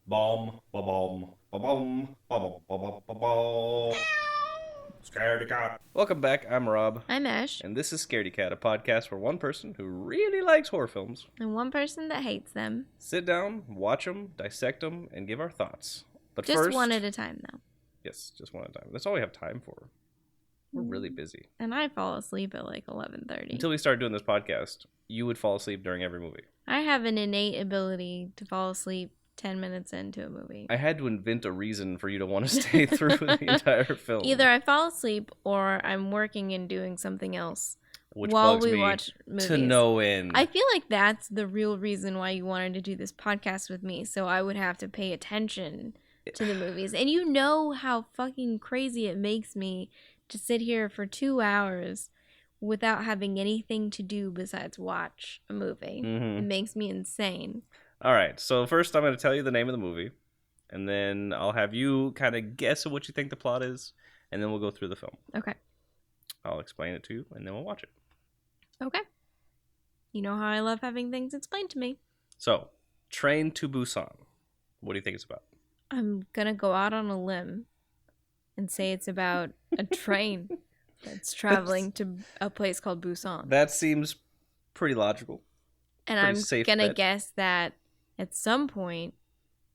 Bomb, ba bomb, ba bomb, ba bomb, ba bomb, ba bomb. Scaredy cat. Welcome back. I'm Rob, I'm Ash, and this is Scaredy Cat, a podcast where one person who really likes horror films and one person that hates them. sit down, watch them, dissect them, and give our thoughts. But Just first, one at a time, though. yes, just one at a time. That's all we have time for. We're really busy. And I fall asleep at like 11:30. Until we started doing this podcast, you would fall asleep during every movie. I have an innate ability to fall asleep 10 minutes into a movie. I had to invent a reason for you to want to stay through the entire film. Either I fall asleep or I'm working and doing something else Which while bugs we me watch movies. to no end. I feel like that's the real reason why you wanted to do this podcast with me, so I would have to pay attention to the movies. And you know how fucking crazy it makes me to sit here for 2 hours without having anything to do besides watch a movie. Mm-hmm. It makes me insane. All right, so first I'm going to tell you the name of the movie, and then I'll have you kind of guess what you think the plot is, and then we'll go through the film. Okay. I'll explain it to you, and then we'll watch it. Okay. You know how I love having things explained to me. So, Train to Busan. What do you think it's about? I'm going to go out on a limb and say it's about a train that's traveling to a place called Busan. That seems pretty logical. And pretty I'm going to bet. guess that at some point,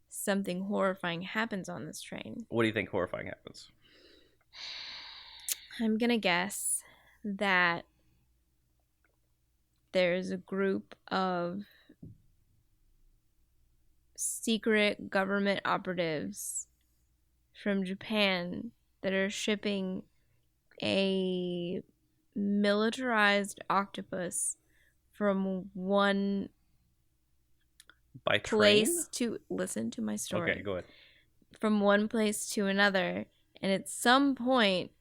something horrifying happens on this train. What do you think horrifying happens? I'm going to guess that there's a group of secret government operatives from Japan that are shipping a militarized octopus from one By place train? to listen to my story. Okay, go ahead. From one place to another, and at some point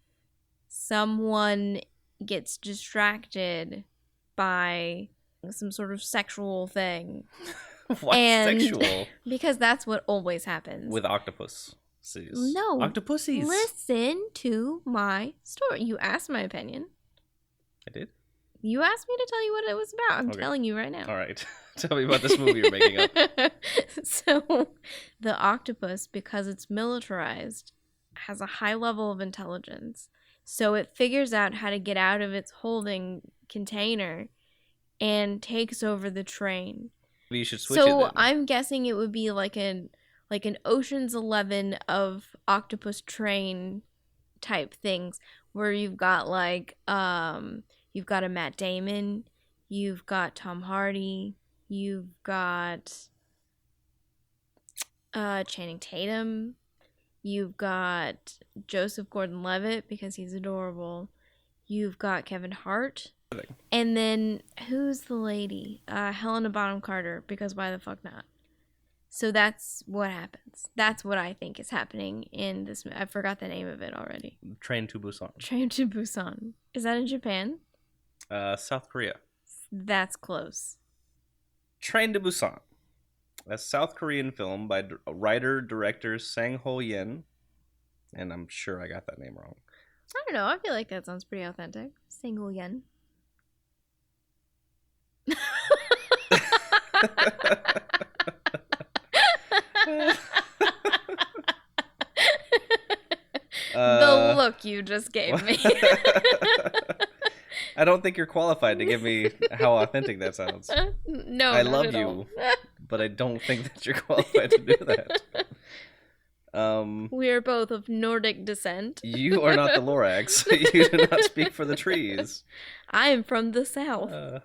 someone gets distracted by some sort of sexual thing. Why And- sexual? Because that's what always happens. With octopus. No. Octopussies. Listen to my story. You asked my opinion. I did? You asked me to tell you what it was about. I'm Okay. telling you right now. All right. Tell me about this movie you're making up. So, the octopus, because it's militarized, has a high level of intelligence. So, it figures out how to get out of its holding container and takes over the train. Maybe you should switch it So, then. I'm guessing it would be like an Ocean's 11 of octopus train type things, where you've got you've got a Matt Damon, you've got Tom Hardy, you've got Channing Tatum, you've got Joseph Gordon-Levitt because he's adorable, you've got Kevin Hart, and then who's the lady? Helena Bonham Carter, because why the fuck not? So that's what happens. That's what I think is happening in this. I forgot the name of it already. Train to Busan. Train to Busan. Is that in Japan? South Korea. That's close. Train to Busan. A South Korean film by writer-director Sang Ho Yen. And I'm sure I got that name wrong. I don't know. I feel like that sounds pretty authentic. Single yen. The look you just gave me. I don't think you're qualified to give me how authentic that sounds. No, I not love at you, all. but I don't think that you're qualified to do that. We are both of Nordic descent. You are not the Lorax. You do not speak for the trees. I am from the south.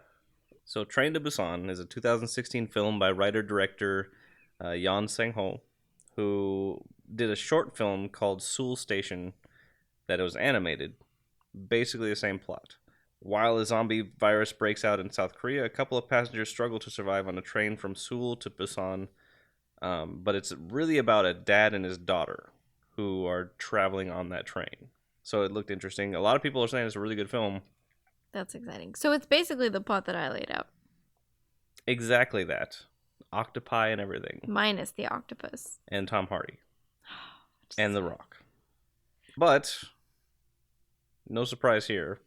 So Train to Busan is a 2016 film by writer-director Yon Sang-ho, who did a short film called Seoul Station that was animated. Basically the same plot. While a zombie virus breaks out in South Korea, a couple of passengers struggle to survive on a train from Seoul to Busan. But it's really about a dad and his daughter who are traveling on that train. So it looked interesting. A lot of people are saying it's a really good film. That's exciting. So it's basically the plot that I laid out. Exactly that. Octopi and everything. Minus the octopus. And Tom Hardy. And The Rock. But, no surprise here.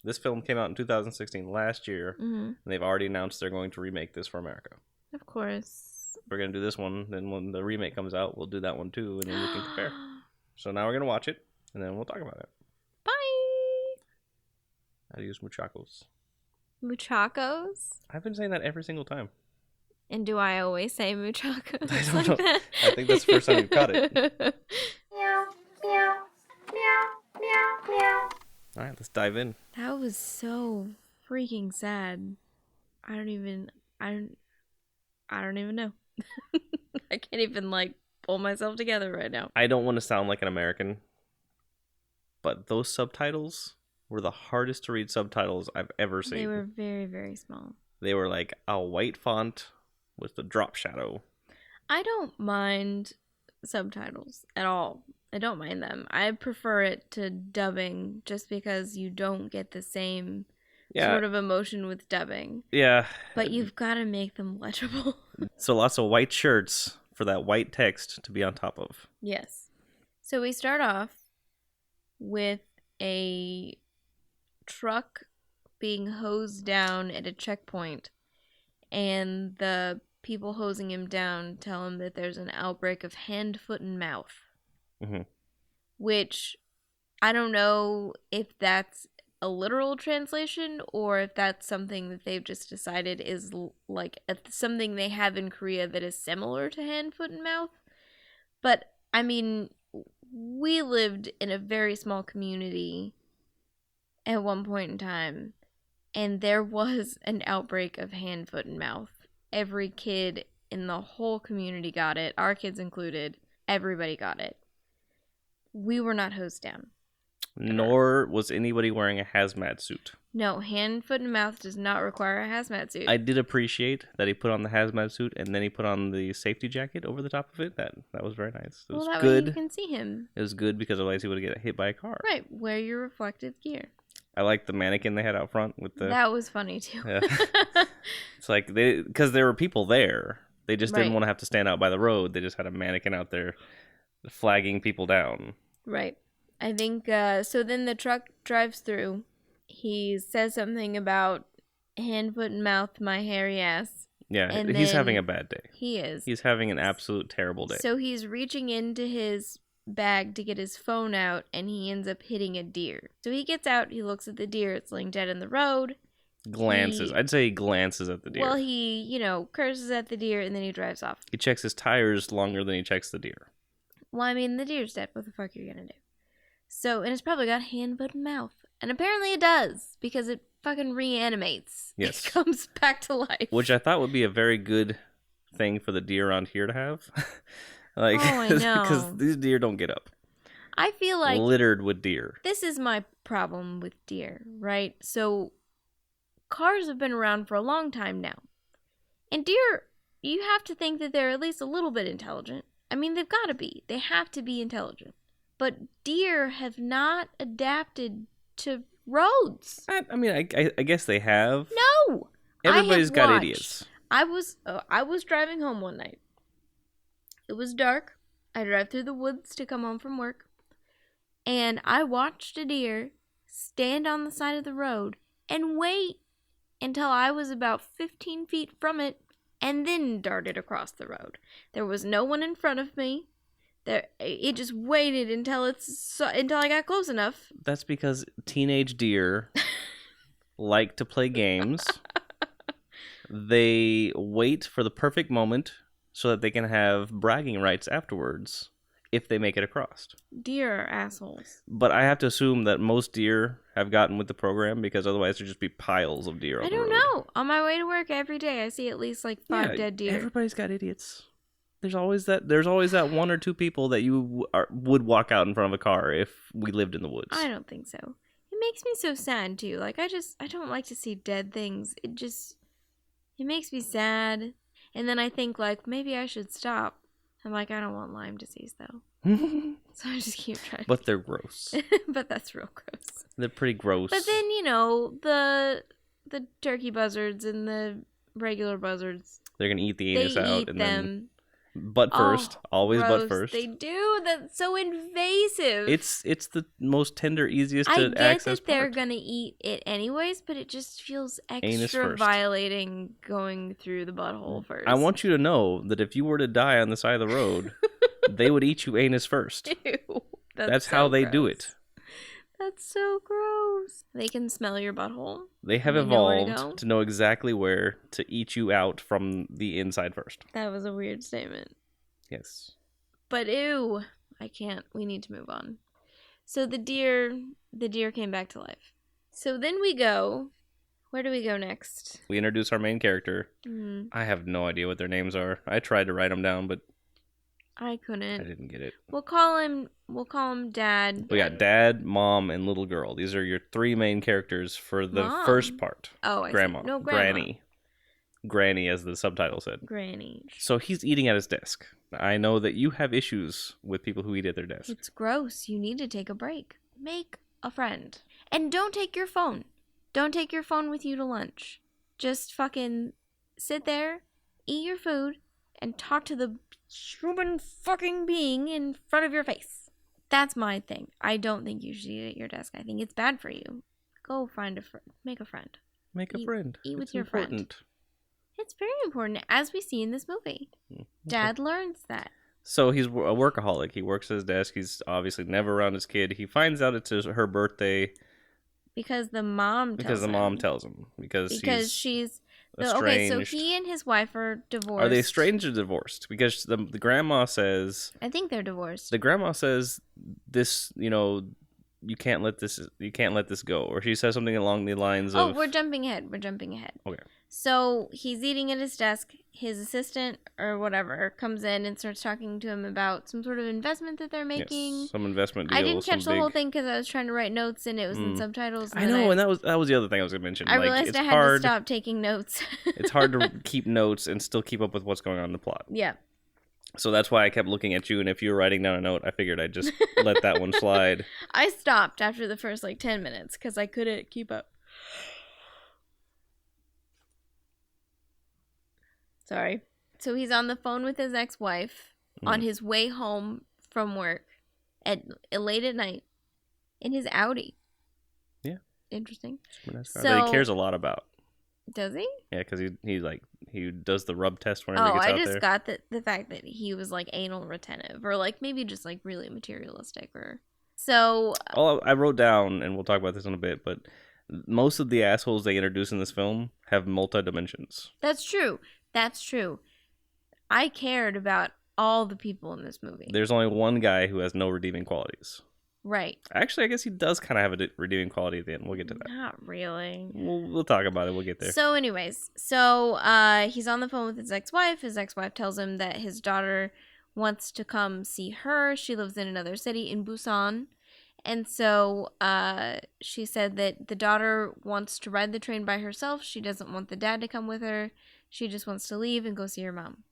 This film came out in 2016, last year. Mm-hmm. And they've already announced they're going to remake this for America. Of course. we're going to do this one. Then when the remake comes out, we'll do that one too, and then we can compare. So now we're going to watch it, and then we'll talk about it. Bye! Adios, muchachos. Muchachos? I've been saying that every single time. And do I always say muchachos I don't like know. that? I think that's the first time you've caught it. Meow, meow, meow, meow, meow. All right, let's dive in. That was so freaking sad. I don't even know. I can't even pull myself together right now. I don't want to sound like an American, but those subtitles were the hardest to read subtitles I've ever seen. They were very, very small. They were like a white font with the drop shadow. I don't mind subtitles at all. I don't mind them. I prefer it to dubbing just because you don't get the same sort of emotion with dubbing. Yeah. But you've got to make them legible. So lots of white shirts for that white text to be on top of. Yes. So we start off with a truck being hosed down at a checkpoint, and the people hosing him down tell him that there's an outbreak of hand, foot, and mouth. Mm-hmm. Which I don't know if that's a literal translation or if that's something that they've just decided is something they have in Korea that is similar to hand, foot, and mouth. But I mean, we lived in a very small community at one point in time, and there was an outbreak of hand, foot, and mouth. Every kid in the whole community got it, our kids included. Everybody got it. We were not hosed down. Nor was anybody wearing a hazmat suit. No, hand, foot, and mouth does not require a hazmat suit. I did appreciate that he put on the hazmat suit and then he put on the safety jacket over the top of it. That was very nice. It was that good. way you can see him. It was good because otherwise he would get hit by a car. Right, wear your reflective gear. I liked the mannequin they had out front with the. That was funny too. Yeah. It's like because there were people there. They just didn't want to have to stand out by the road. They just had a mannequin out there flagging people down. Right. I think, so then the truck drives through. He says something about hand, foot, and mouth, my hairy ass. Yeah, and he's having a bad day. He is. He's having an absolute terrible day. So he's reaching into his bag to get his phone out, and he ends up hitting a deer. So he gets out, he looks at the deer, it's laying dead in the road. Glances. I'd say he glances at the deer. Well, he, curses at the deer, and then he drives off. He checks his tires longer than he checks the deer. Well, I mean, the deer's dead. What the fuck are you gonna do? So, and it's probably got hand, foot, and mouth. And apparently it does, because it fucking reanimates. Yes. It comes back to life. Which I thought would be a very good thing for the deer around here to have. I know. Because these deer don't get up. I feel like littered with deer. This is my problem with deer, right? So, cars have been around for a long time now. And deer, you have to think that they're at least a little bit intelligent. I mean, they've got to be. They have to be intelligent. But deer have not adapted to roads. I mean, I guess they have. No! Everybody's got idiots. I was driving home one night. It was dark. I drive through the woods to come home from work. And I watched a deer stand on the side of the road and wait until I was about 15 feet from it and then darted across the road. There was no one in front of me. It just waited until I got close enough. That's because teenage deer like to play games. They wait for the perfect moment so that they can have bragging rights afterwards if they make it across. Deer are assholes. But I have to assume that most deer have gotten with the program because otherwise there'd just be piles of deer on the road. I don't know. On my way to work every day, I see at least 5 dead deer. Everybody's got idiots. There's always that one or two people that you would walk out in front of a car if we lived in the woods. I don't think so. It makes me so sad too. I don't like to see dead things. It makes me sad. And then I think maybe I should stop. I'm like, I don't want Lyme disease though. So I just keep trying. But they're gross. But that's real gross. They're pretty gross. But then, the turkey buzzards and the regular buzzards. They're going to eat the anus out. Then Butt first, Oh, always butt gross. first. They do. That's so invasive. It's the most tender, easiest I to get access that they're part. gonna eat it anyways, but it just feels Anus extra first. violating going through the butthole first. I want you to know that if you were to die on the side of the road, they would eat you anus first. Ew, That's so how they gross. do it. That's so gross. They can smell your butthole. They have They know where to go? evolved to know exactly where to eat you out from the inside first. That was a weird statement. Yes. But ew, I can't. We need to move on. So the deer came back to life. So then we go. Where do we go next? We introduce our main character. I have no idea what their names are. I tried to write them down, but I couldn't. I didn't get it. We'll call him Dad. We got Dad, Mom, and Little Girl. These are your three main characters for the Mom? first part. Oh, I see. Grandma. No, Grandma. Granny, as the subtitle said. Granny. So he's eating at his desk. I know that you have issues with people who eat at their desk. It's gross. You need to take a break. Make a friend. And don't take your phone. Don't take your phone with you to lunch. Just fucking sit there, eat your food, and talk to the human fucking being in front of your face. That's my thing. I don't think you should eat at your desk. I think it's bad for you. Go find a friend. Make a friend. Make a friend. Eat with It's your important. friend. It's very important, as we see in this movie. Okay. Dad learns that. So he's a workaholic. He works at his desk. He's obviously never around his kid. He finds out it's her birthday Because the mom tells him. tells him. Because she's... estranged. Okay, so he and his wife are divorced. Are they estranged or divorced? Because the grandma says... I think they're divorced. The grandma says this, you can't let this go. Or she says something along the lines of... Oh, we're jumping ahead. Okay. So he's eating at his desk. His assistant or whatever comes in and starts talking to him about some sort of investment that they're making. Yes, some investment deal. I didn't catch the whole thing because I was trying to write notes and it was in subtitles. I know, and that was the other thing I was going to mention. I realized it's I had hard, to stop taking notes. It's hard to keep notes and still keep up with what's going on in the plot. Yeah. So that's why I kept looking at you, and if you were writing down a note, I figured I'd just let that one slide. I stopped after the first 10 minutes because I couldn't keep up. Sorry. So he's on the phone with his ex-wife on his way home from work at late at night in his Audi. Yeah. Interesting. So, that he cares a lot about. Does he? Yeah, because he does the rub test whenever he gets out there. I just got the fact that he was anal retentive or maybe just really materialistic or so. I wrote down, and we'll talk about this in a bit, but most of the assholes they introduce in this film have multi-dimensions. That's true. I cared about all the people in this movie. There's only one guy who has no redeeming qualities. Right. Actually, I guess he does kind of have a redeeming quality at the end. We'll get to that. Not really. We'll talk about it. We'll get there. So anyways, he's on the phone with his ex-wife. His ex-wife tells him that his daughter wants to come see her. She lives in another city in Busan. And so she said that the daughter wants to ride the train by herself. She doesn't want the dad to come with her. She just wants to leave and go see her mom.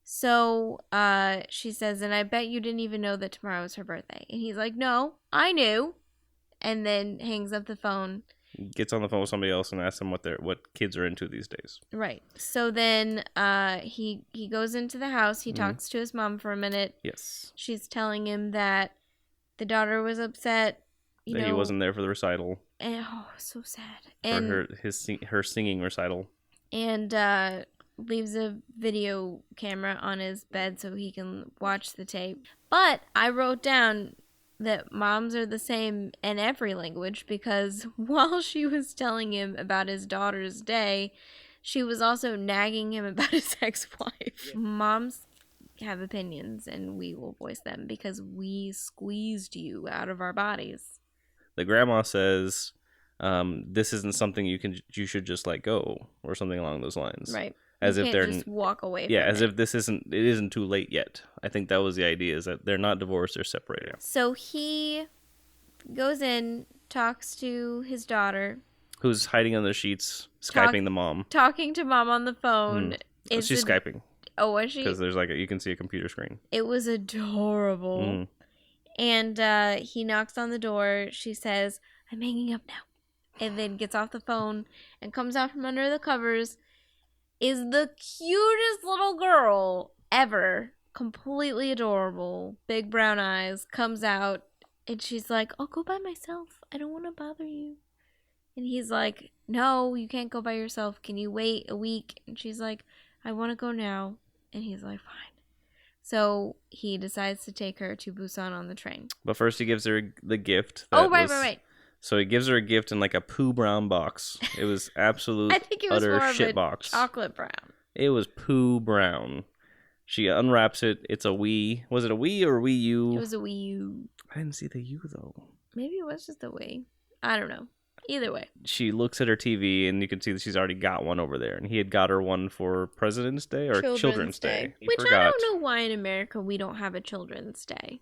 So she says, and I bet you didn't even know that tomorrow was her birthday. And he's like, no, I knew. And then hangs up the phone. Gets on the phone with somebody else and asks them what kids are into these days. Right. So then he goes into the house. He talks to his mom for a minute. Yes. She's telling him that the daughter was upset. That he wasn't there for the recital. And, so sad. For her singing recital. And leaves a video camera on his bed so he can watch the tape. But I wrote down that moms are the same in every language because while she was telling him about his daughter's day, she was also nagging him about his ex-wife. Yeah. Moms have opinions and we will voice them because we squeezed you out of our bodies. The grandma says, this isn't something you should just let go or something along those lines. Right. As you if can't they're just walk away from as it. if it isn't too late yet. I think that was the idea, is that they're not divorced, they're separated. So he goes in, talks to his daughter, who's hiding under the sheets, Skyping the mom. Talking to mom on the phone. She's Skyping. Oh, was she? Because there's you can see a computer screen. It was adorable. And he knocks on the door. She says, I'm hanging up now. And then gets off the phone and comes out from under the covers. Is the cutest little girl ever. Completely adorable. Big brown eyes. Comes out. And she's like, I'll go by myself. I don't want to bother you. And he's like, no, you can't go by yourself. Can you wait a week? And she's like, I want to go now. And he's like, fine. So he decides to take her to Busan on the train. But first he gives her the gift. Right. So he gives her a gift in like a poo brown box. It was absolute I think it was utter more shit of a box. chocolate brown. It was poo brown. She unwraps it. It's a Wii. Was it a Wii or Wii U? It was a Wii U. I didn't see the U though. Maybe it was just a Wii. I don't know. Either way. She looks at her TV and you can see that she's already got one over there. And he had got her one for President's Day or Children's Day. Which I don't know why in America we don't have a Children's Day.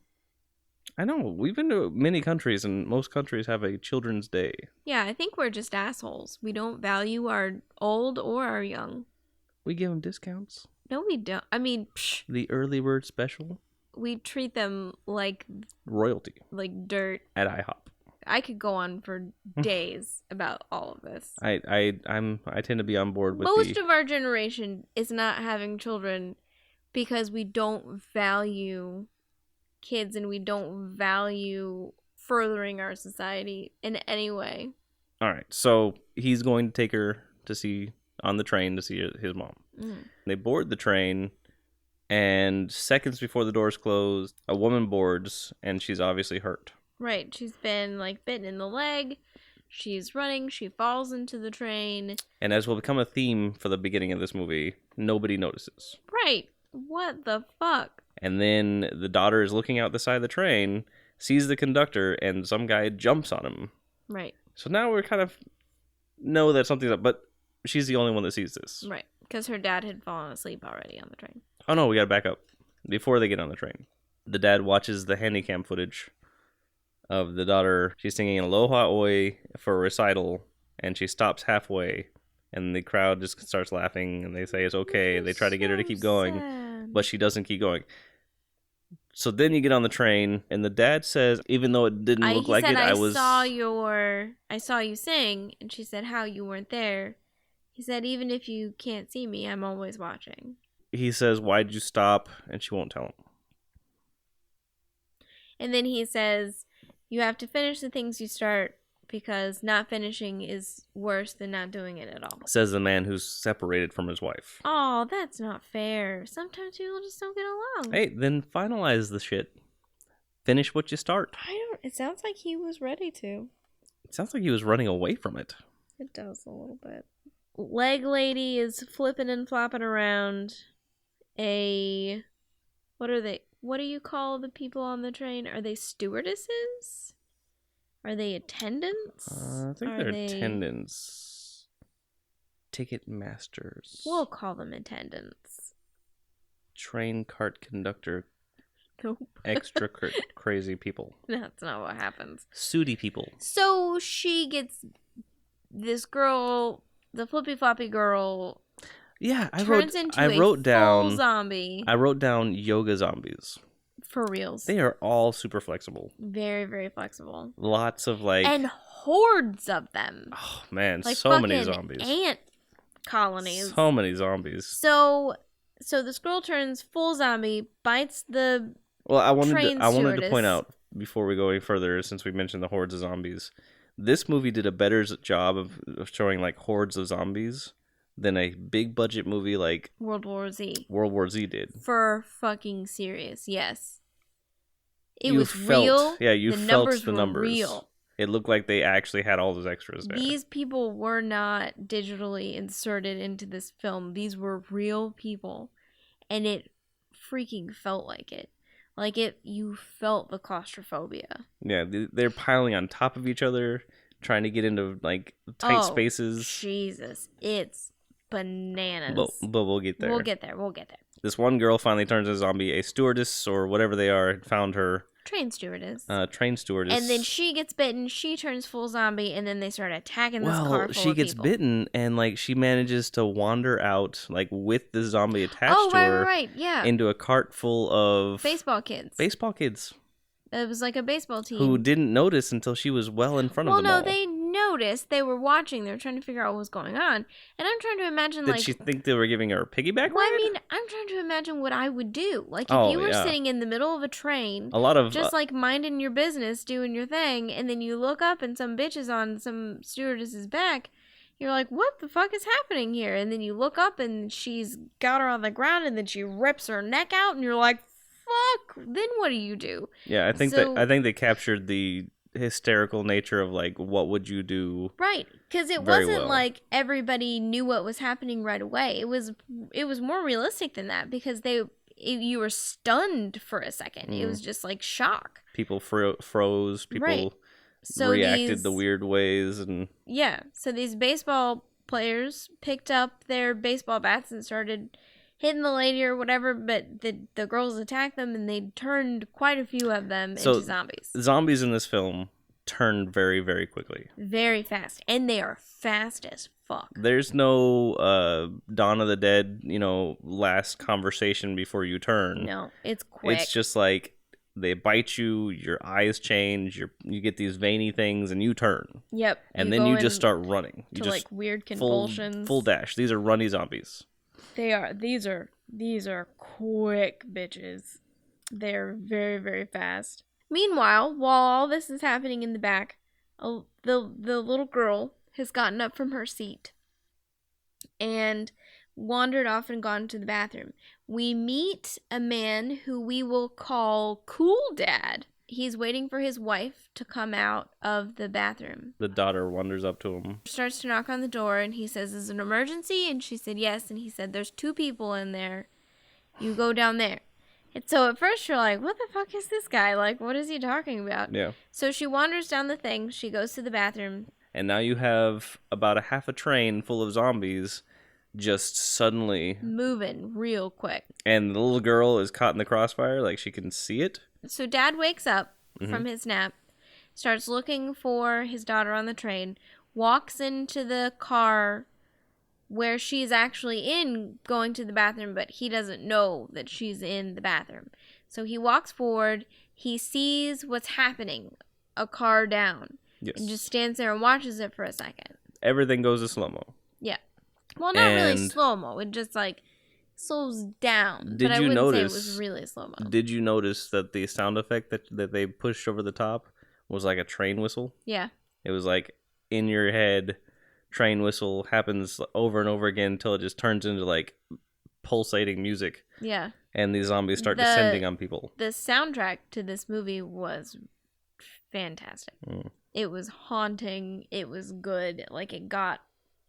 I know. We've been to many countries and most countries have a Children's Day. Yeah, I think we're just assholes. We don't value our old or our young. We give them discounts. No, we don't. I mean, the early bird special. We treat them like royalty. Like dirt. At IHOP. I could go on for days about all of this. I tend to be on board with most of our generation is not having children because we don't value kids and we don't value furthering our society in any way. All right. So he's going to take her on the train to see his mom. They board the train and seconds before the doors close, a woman boards and she's obviously hurt. Right. She's been bitten in the leg. She's running. She falls into the train. And as will become a theme for the beginning of this movie, nobody notices. Right. What the fuck? And then the daughter is looking out the side of the train, sees the conductor, and some guy jumps on him. Right. So now we're kind of know that something's up, but she's the only one that sees this. Right. Because her dad had fallen asleep already on the train. Oh no, we gotta back up. Before they get on the train, the dad watches the handycam footage of the daughter. She's singing Aloha Oi for a recital, and she stops halfway, and the crowd just starts laughing, and they say it's okay. They try to get her to keep going, but she doesn't keep going. So then you get on the train, and the dad says, even though it didn't look like it, I saw you sing, and she said, how you weren't there. He said, even if you can't see me, I'm always watching. He says, why'd you stop? And she won't tell him. And then he says, you have to finish the things you start because not finishing is worse than not doing it at all. Says the man who's separated from his wife. Oh, that's not fair. Sometimes people just don't get along. Hey, then finalize the shit. Finish what you start. It sounds like he was ready to. It sounds like he was running away from it. It does a little bit. Leg lady is flipping and flopping around what are they? What do you call the people on the train? Are they stewardesses? Are they attendants? I think they're attendants. Ticket masters. We'll call them attendants. Train cart conductor. Nope. Extra crazy people. That's not what happens. Sooty people. So she gets this girl, the flippy floppy girl. Yeah, I wrote down full zombie. I wrote down yoga zombies. For reals. They are all super flexible. Very, very flexible. Lots of and hordes of them. Oh man, so many zombies. Ant colonies. So many zombies. So this girl turns full zombie, bites the I wanted to point out before we go any further, since we mentioned the hordes of zombies, this movie did a better job of showing hordes of zombies than a big budget movie like World War Z. World War Z did. For fucking serious, yes. It was real. Yeah, you felt the numbers. Real. It looked like they actually had all those extras there. These people were not digitally inserted into this film. These were real people. And it freaking felt like it. You felt the claustrophobia. Yeah, they're piling on top of each other, trying to get into tight spaces. Jesus, it's bananas. But we'll get there. We'll get there. This one girl finally turns into a zombie. A stewardess or whatever they are found her. Train stewardess. And then she gets bitten. She turns full zombie, and then they start attacking this car full of people. She gets bitten, and she manages to wander out with the zombie attached to her. Right, yeah. Into a cart full of baseball kids. It was like a baseball team who didn't notice until she was well in front of them all. They noticed. They were watching. They were trying to figure out what was going on. And I'm trying to imagine, Did like... she think they were giving her a piggyback Well, ride? I mean, I'm trying to imagine what I would do. Like, if Oh, you were yeah. sitting in the middle of a train, A lot of just, like, minding your business, doing your thing, and then you look up and some bitch is on some stewardess's back, you're like, what the fuck is happening here? And then you look up and she's got her on the ground, and then she rips her neck out, and you're like, fuck, then what do you do? yeah, I think they captured the hysterical nature of, like, what would you do? Right, because it very wasn't well. like everybody knew what was happening right away. It was more realistic than that, because you were stunned for a second. It was just like shock. People froze. People Right. So reacted the weird ways, and yeah. So these baseball players picked up their baseball bats and started hitting the lady or whatever, but the girls attacked them, and they turned quite a few of them into zombies. Zombies in this film turn very, very quickly. Very fast. And they are fast as fuck. There's no Dawn of the Dead, last conversation before you turn. No, it's quick. It's just like they bite you, your eyes change, you get these veiny things, and you turn. Yep. And then you just start running. You to just like weird convulsions. Full dash. These are runny zombies. They are. These are quick bitches. They're very, very fast. Meanwhile, while all this is happening in the back, the little girl has gotten up from her seat and wandered off and gone to the bathroom. We meet a man who we will call Cool Dad. He's waiting for his wife to come out of the bathroom. The daughter wanders up to him. Starts to knock on the door, and he says, "Is it an emergency?" And she said, "Yes." And he said, "There's 2 people in there. You go down there." And so at first you're like, what the fuck is this guy? Like, what is he talking about? Yeah. So she wanders down the thing. She goes to the bathroom. And now you have about a half a train full of zombies just suddenly moving real quick. And the little girl is caught in the crossfire. Like, she can see it. So Dad wakes up from his nap, starts looking for his daughter on the train, walks into the car where she's actually in going to the bathroom, but he doesn't know that she's in the bathroom. So he walks forward, he sees what's happening, a car down, and just stands there and watches it for a second. Everything goes to slow-mo. Yeah. Well, not really slow-mo. It just, like, slows down. But I wouldn't say it was really slow-mo. Did you notice that the sound effect that they pushed over the top was like a train whistle? Yeah. It was like, in your head, train whistle happens over and over again until it just turns into, like, pulsating music. Yeah. And these zombies start descending on people. The soundtrack to this movie was fantastic. It was haunting. It was good. Like, it got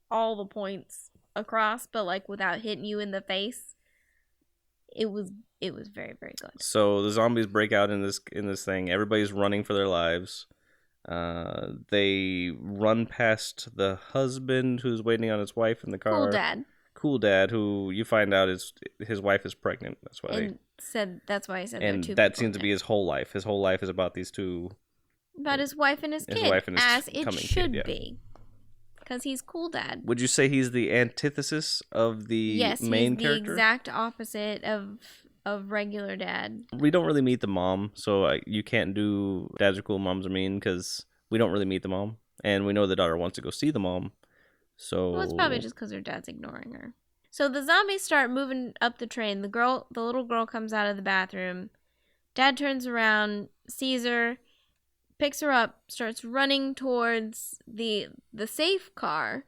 all the points across, but, like, without hitting you in the face. It was very, very good. So the zombies break out in this thing. Everybody's running for their lives. They run past the husband who's waiting on his wife in the car. Cool dad, who you find out his wife is pregnant. That's why that's why I said. And that seems to be his whole life. His whole life is about these two. About his wife and his kid, as it should be, because he's Cool Dad. Would you say he's the antithesis of the main character? Yes, he's the exact opposite of regular dad. We don't really meet the mom, so you can't do dads are cool, moms are mean, because we don't really meet the mom, and we know the daughter wants to go see the mom. So well, it's probably just because her dad's ignoring her. So the zombies start moving up the train. The little girl comes out of the bathroom. Dad turns around, sees her, picks her up, starts running towards the safe car,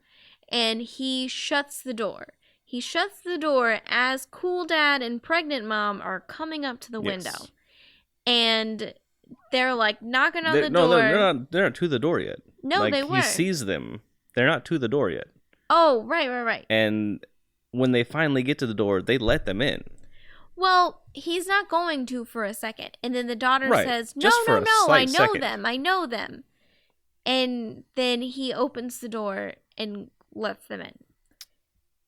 and he shuts the door. He shuts the door as Cool Dad and Pregnant Mom are coming up to the window. And they're like knocking on the door. No, they're not to the door yet. No, like, they were. He sees them. They're not to the door yet. Oh, right. And when they finally get to the door, they let them in. Well, he's not going to for a second. And then the daughter says, no, I know them. And then he opens the door and lets them in.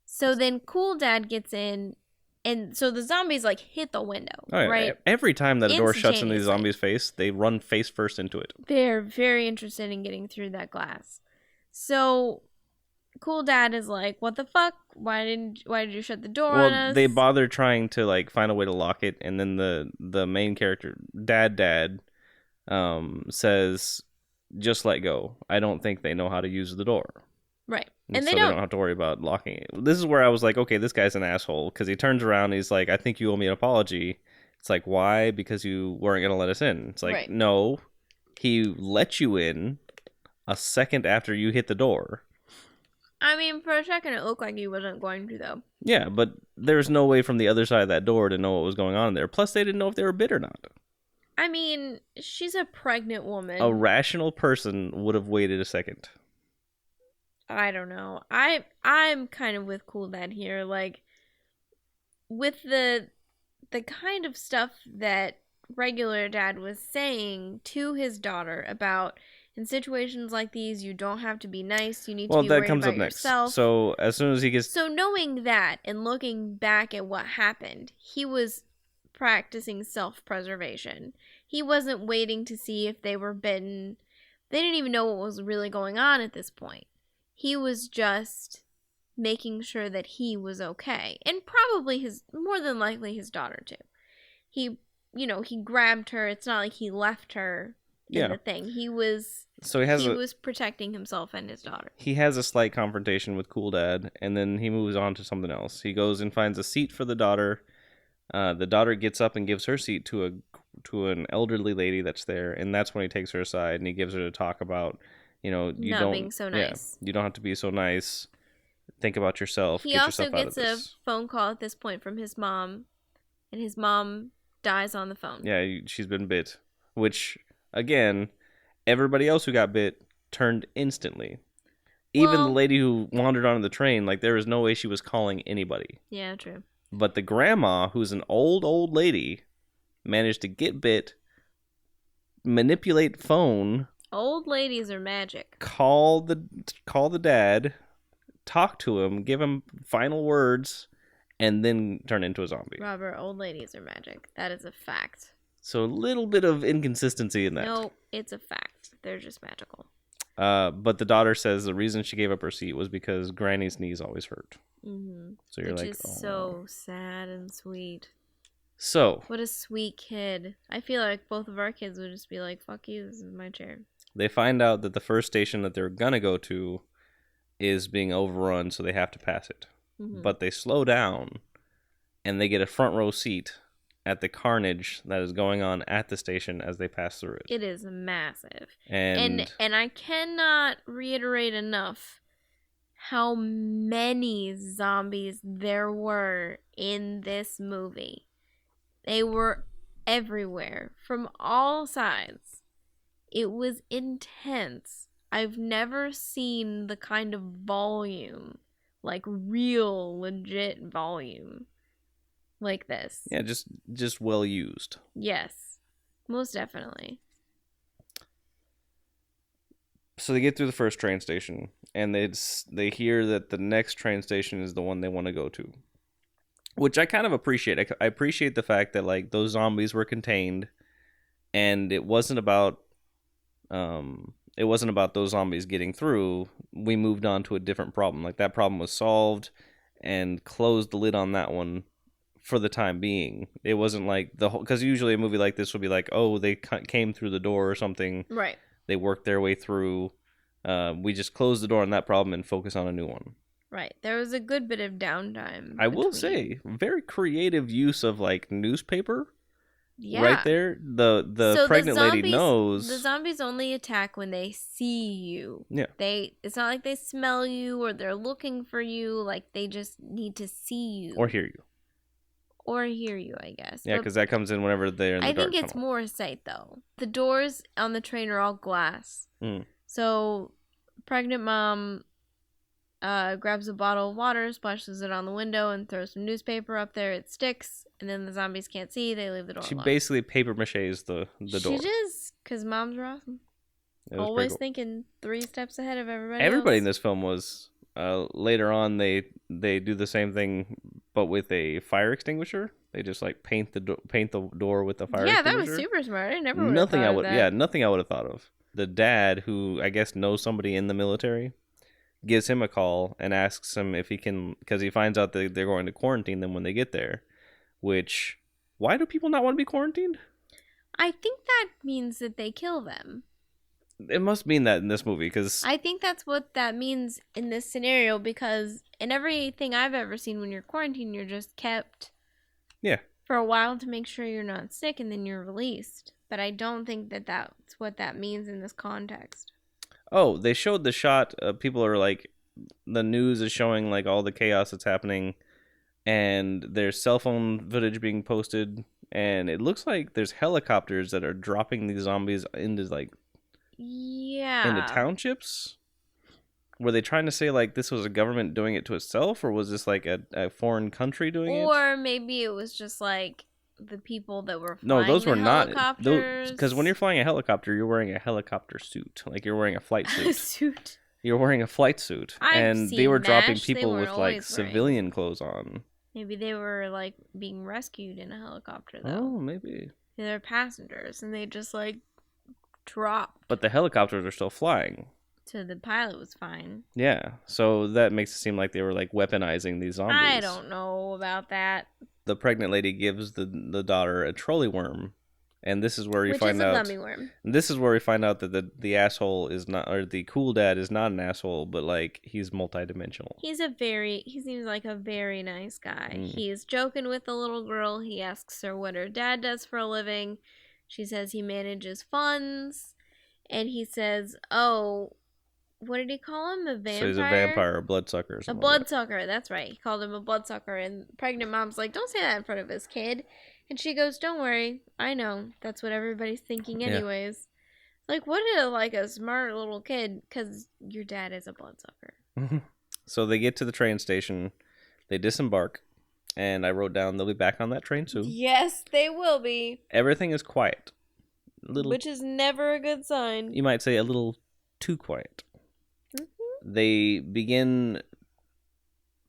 So then Cool Dad gets in, and so the zombies, like, hit the window, right? Every time that a door shuts in these zombies' face, they run face first into it. They're very interested in getting through that glass. So Cool Dad is like, what the fuck? Why did you shut the door on us? They bother trying to, like, find a way to lock it, and then the main character, Dad, says, just let go. I don't think they know how to use the door. Right. And so they don't have to worry about locking it. This is where I was like, okay, this guy's an asshole. Because he turns around and he's like, I think you owe me an apology. It's like, why? Because you weren't going to let us in. It's like, no. He let you in a second after you hit the door. I mean, for a second it looked like he wasn't going to, though. Yeah, but there's no way from the other side of that door to know what was going on there. Plus, they didn't know if they were bit or not. I mean, she's a pregnant woman. A rational person would have waited a second. I don't know. I'm kind of with Cool Dad here. Like, with the kind of stuff that regular dad was saying to his daughter about, in situations like these, you don't have to be nice. You need to be worried about yourself. So as soon as he gets... So knowing that and looking back at what happened, he was practicing self-preservation. He wasn't waiting to see if they were bitten. They didn't even know what was really going on at this point. He was just making sure that he was okay. And probably more than likely his daughter too. He grabbed her. It's not like he left her in the thing. He was protecting himself and his daughter. He has a slight confrontation with Cool Dad, and then he moves on to something else. He goes and finds a seat for the daughter. The daughter gets up and gives her seat to an elderly lady that's there, and that's when he takes her aside and he gives her to talk about, not being so nice. Yeah, you don't have to be so nice. Think about yourself. He also gets a phone call at this point from his mom, and his mom dies on the phone. Yeah, she's been bit, which, again, everybody else who got bit turned instantly. Even the lady who wandered onto the train, like, there was no way she was calling anybody. Yeah, true. But the grandma, who's an old lady, managed to get bit, manipulate phone. Old ladies are magic. Call the dad, talk to him, give him final words, and then turn into a zombie. Robert, old ladies are magic. That is a fact. So a little bit of inconsistency in that. No, it's a fact. They're just magical. But the daughter says the reason she gave up her seat was because Granny's knees always hurt. Mm-hmm. So you're Which like, is so sad and sweet. So what a sweet kid. I feel like both of our kids would just be like, fuck you, this is my chair. They find out that the first station that they're gonna go to is being overrun, so they have to pass it. Mm-hmm. But they slow down and they get a front row seat at the carnage that is going on at the station as they pass through it. It is massive. And I cannot reiterate enough how many zombies there were in this movie. They were everywhere, from all sides. It was intense. I've never seen the kind of volume, like real, legit volume, like this. Yeah, just well used. Yes, most definitely. So they get through the first train station, and they hear that the next train station is the one they want to go to, which I kind of appreciate. I appreciate the fact that, like, those zombies were contained, and it wasn't about those zombies getting through. We moved on to a different problem. Like, that problem was solved and closed the lid on that one for the time being. It wasn't like the whole, because usually a movie like this would be like, oh, they came through the door or something. Right. They worked their way through. We just closed the door on that problem and focus on a new one. Right. There was a good bit of downtime. I will say, very creative use of, like, newspaper. Yeah. Right there. The pregnant lady knows. The zombies only attack when they see you. Yeah. It's not like they smell you or they're looking for you. Like, they just need to see you. Or hear you. Or hear you, I guess. Yeah, because that comes in whenever they're in the dark tunnel. I think it's more sight, though. The doors on the train are all glass. Mm. So, pregnant mom grabs a bottle of water, splashes it on the window, and throws some newspaper up there. It sticks, and then the zombies can't see. They leave the door She locked. basically paper maches the door. She does, because moms are awesome. Always cool. Thinking 3 steps ahead of everybody Everybody else. in this film was. Later on, they do the same thing, but with a fire extinguisher. They just, like, paint the door with the fire extinguisher. Yeah, that was super smart. I never would have thought of that. Yeah, nothing I would have thought of. The dad, who I guess knows somebody in the military, gives him a call and asks him if he can, because he finds out that they're going to quarantine them when they get there. Which, why do people not want to be quarantined? I think that means that they kill them. It must mean that in this movie, because I think that's what that means in this scenario, because in everything I've ever seen, when you're quarantined, you're just kept for a while to make sure you're not sick, and then you're released. But I don't think that that's what that means in this context. Oh, they showed the shot. People are like, the news is showing like all the chaos that's happening, and there's cell phone footage being posted, and it looks like there's helicopters that are dropping these zombies into like into townships. Were they trying to say like this was a government doing it to itself, or was this like a foreign country doing it? Or maybe it was just like the people that were flying No, those were not helicopters. Because when you're flying a helicopter, you're wearing a helicopter suit, like you're wearing a flight suit. You're wearing a flight suit, and they were dropping people with like civilian clothes on. Maybe they were like being rescued in a helicopter, though. Oh, maybe they're passengers, and they just like dropped. But the helicopters are still flying. So the pilot was fine. Yeah, so that makes it seem like they were like weaponizing these zombies. I don't know about that. The pregnant lady gives the daughter a trolley worm, and this is where you find out. Gummy worm. This is where we find out that the asshole is not, or the cool dad is not an asshole, but like he's multidimensional. He seems like a very nice guy. He's joking with the little girl. He asks her what her dad does for a living. She says he manages funds, and he says, "Oh, what did he call him? A vampire?" So he's a vampire, a bloodsucker. A bloodsucker, that's right. He called him a bloodsucker, and pregnant mom's like, "Don't say that in front of his kid." And she goes, "Don't worry, I know. That's what everybody's thinking anyways." Yeah. Like, what a smart little kid, because your dad is a bloodsucker. So they get to the train station, they disembark, and I wrote down they'll be back on that train soon. Yes, they will be. Everything is quiet. Which is never a good sign. You might say a little too quiet. They begin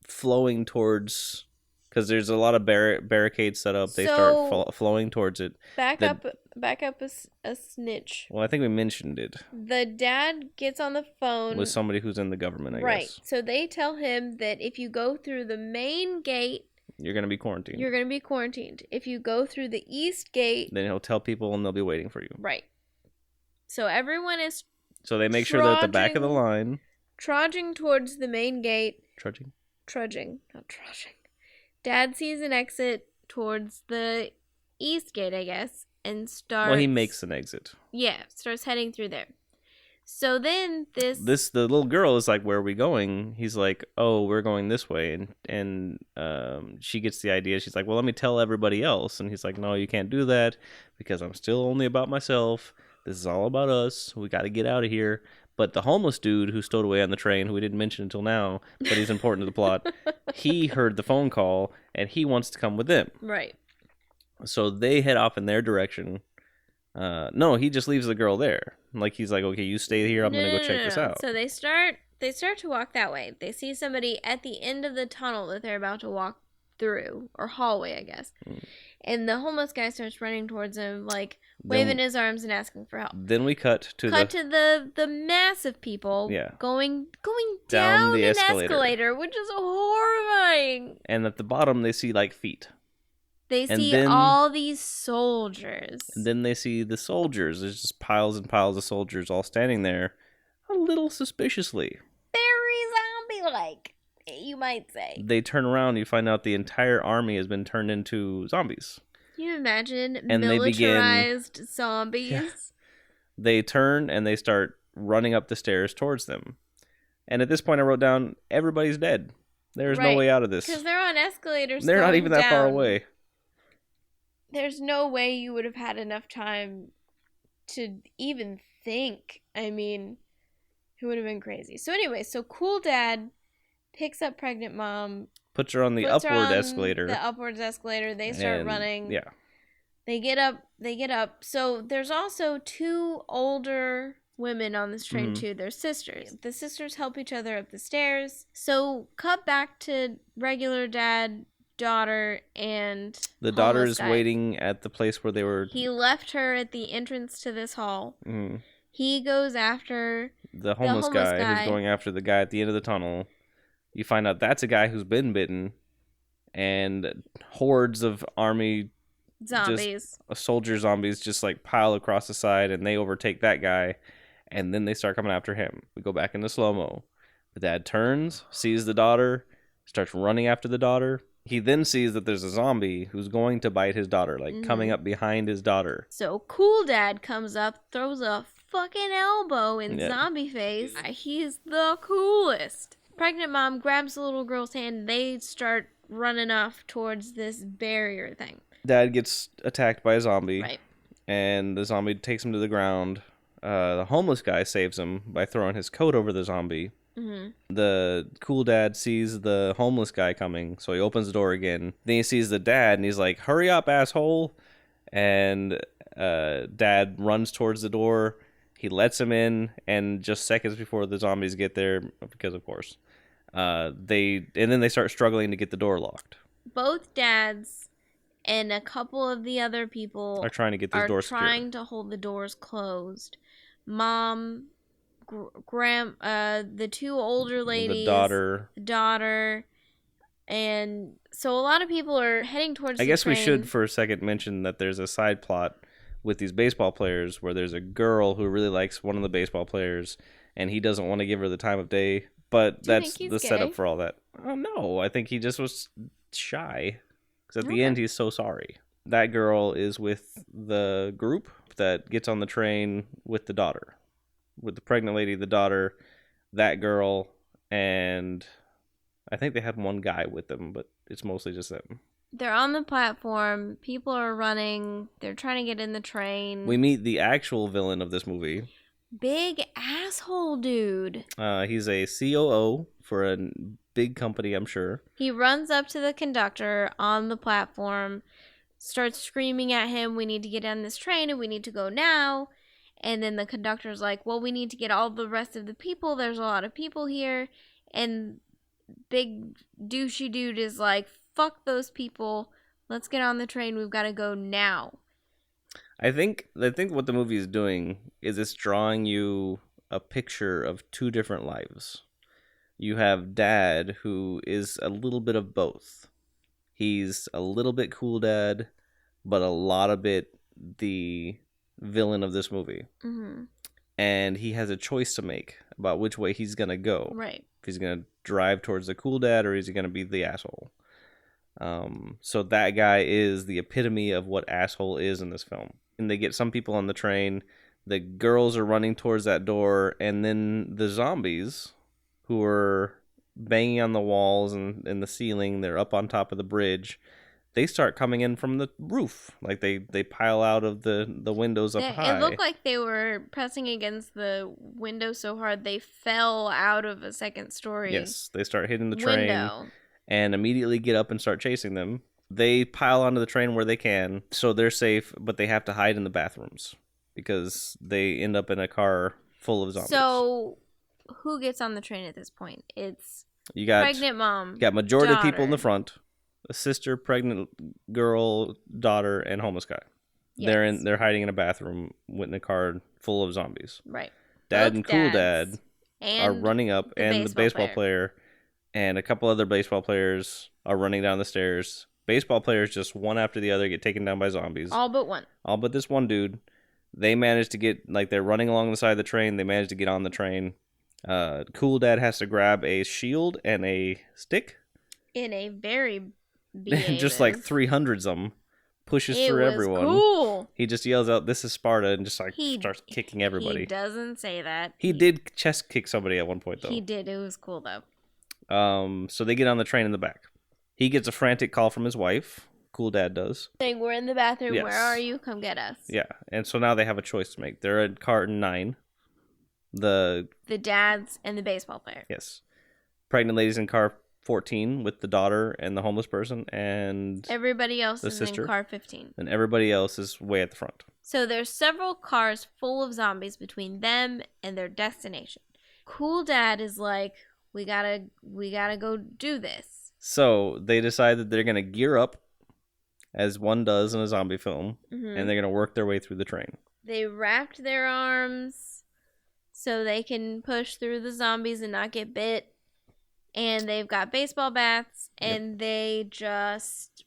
flowing towards, because there's a lot of barricades set up. They start flowing towards it. Back up a snitch. Well, I think we mentioned it. The dad gets on the phone with somebody who's in the government, I guess. Right. So they tell him that if you go through the main gate, you're going to be quarantined. If you go through the east gate, then he'll tell people and they'll be waiting for you. Right. So everyone is So they make sure they're at the back of the line. Trudging towards the main gate. Trudging, not trudging. Dad sees an exit towards the east gate, I guess, and starts... Well, he makes an exit. Yeah, starts heading through there. So then the little girl is like, "Where are we going?" He's like, "Oh, we're going this way." And she gets the idea. She's like, "Well, let me tell everybody else." And he's like, "No, you can't do that because I'm still only about myself. This is all about us. We got to get out of here." But the homeless dude who stowed away on the train, who we didn't mention until now, but he's important to the plot, he heard the phone call, and he wants to come with them. Right. So they head off in their direction. No, he just leaves the girl there. Like, he's like, "Okay, you stay here. I'm going to go check this out." So they start to walk that way. They see somebody at the end of the tunnel that they're about to walk through, or hallway, I guess. And the homeless guy starts running towards him, like waving his arms and asking for help. Then we cut to the mass of people going down the escalator, which is horrifying. And at the bottom, they see like feet. They see all these soldiers. And then they see the soldiers. There's just piles and piles of soldiers all standing there, a little suspiciously. Very zombie-like, you might say. They turn around, you find out the entire army has been turned into zombies. Can you imagine militarized zombies? Yeah. They turn and they start running up the stairs towards them. And at this point I wrote down, everybody's dead. There's no way out of this. Because they're on escalators. They're not even that far away. There's no way you would have had enough time to even think. I mean, it would have been crazy. So anyway, cool dad picks up pregnant mom, puts her on the upward escalator. The upwards escalator. They start running. Yeah. They get up. So there's also two older women on this train too. They're sisters. The sisters help each other up the stairs. So cut back to regular dad, daughter, and the daughter is waiting at the place where they were. He left her at the entrance to this hall. He goes after the homeless guy who's going after the guy at the end of the tunnel. You find out that's a guy who's been bitten, and hordes of army zombies, soldier zombies, just like pile across the side, and they overtake that guy. and then they start coming after him. We go back into slow-mo. The dad turns, sees the daughter, starts running after the daughter. He then sees that there's a zombie who's going to bite his daughter, like coming up behind his daughter. So Cool Dad comes up, throws a fucking elbow in Yeah. zombie face. He's the coolest. Pregnant mom grabs the little girl's hand. They start running off towards this barrier thing. Dad gets attacked by a zombie, Right. and the zombie takes him to the ground. The homeless guy saves him by throwing his coat over the zombie. Mm-hmm. The cool dad sees the homeless guy coming, so he opens the door again. Then he sees the dad, and he's like, "Hurry up, asshole!" And dad runs towards the door. He lets him in, and just seconds before the zombies get there, because of course, then they start struggling to get the door locked. Both dads and a couple of the other people Are trying to get this door secure. trying to hold the doors closed. Mom, the two older ladies, The daughter, and so a lot of people are heading towards I the guess train. we should for a second mention that there's a side plot with these baseball players where there's a girl who really likes one of the baseball players, and he doesn't want to give her the time of day. But Do you that's think the he's setup gay? for all that. Oh, no, I think he just was shy. Because at the end, he's so sorry. That girl is with the group that gets on the train with the daughter. With the pregnant lady, the daughter, that girl, and I think they had one guy with them, but it's mostly just them. They're on the platform. People are running. They're trying to get in the train. We meet the actual villain of this movie. Big asshole dude. He's a COO for a big company, I'm sure. He runs up to the conductor on the platform, starts screaming at him, "We need to get on this train and we need to go now." And then the conductor's like, "Well, we need to get all the rest of the people. There's a lot of people here." And big douchey dude is like, "Fuck those people. Let's get on the train. We've got to go now." I think what the movie is doing is it's drawing you a picture of two different lives. You have Dad, who is a little bit of both. He's a little bit cool dad, but a lot of it the villain of this movie. Mm-hmm. And he has a choice to make about which way he's going to go. Right. If he's going to drive towards the cool dad or is he going to be the asshole. So that guy is the epitome of what asshole is in this film. And they get some people on the train. The girls are running towards that door. And then the zombies, who are banging on the walls and the ceiling, they're up on top of the bridge. They start coming in from the roof. Like they pile out of the windows up high. It looked like they were pressing against the window so hard they fell out of a second story. Yes, they start hitting the train window. and immediately get up and start chasing them. They pile onto the train where they can, so they're safe, but they have to hide in the bathrooms because they end up in a car full of zombies. So, who gets on the train at this point? It's you got pregnant mom. You got majority of people in the daughter. front, a sister, pregnant girl, daughter, and homeless guy. Yes. They're hiding in a bathroom in a car full of zombies. Right. Dad Both and cool dads dad are running up, and the baseball player and a couple other baseball players are running down the stairs. Baseball players, just one after the other, get taken down by zombies. All but one. All but this one dude. They manage to get, like, they're running along the side of the train. They manage to get on the train. Cool dad has to grab a shield and a stick. In a very BA Just like 300s of them. Pushes it through was everyone. Cool. He just yells out, "This is Sparta," and just like He- starts kicking everybody. He doesn't say that. He did chest kick somebody at one point, though. He did. It was cool, though. So they get on the train in the back. He gets a frantic call from his wife. Cool dad does. Saying, "We're in the bathroom. Yes. Where are you? Come get us." Yeah, and so now they have a choice to make. They're at car 9. The dads and the baseball player. Yes, pregnant lady's in car 14 with the daughter and the homeless person, and Everybody else the is sister. in car 15. and everybody else is way at the front. So there's several cars full of zombies between them and their destination. Cool dad is like, we gotta go do this. So they decide that they're gonna gear up, as one does in a zombie film, Mhm. and they're gonna work their way through the train. They wrapped their arms so they can push through the zombies and not get bit. And they've got baseball bats, and they just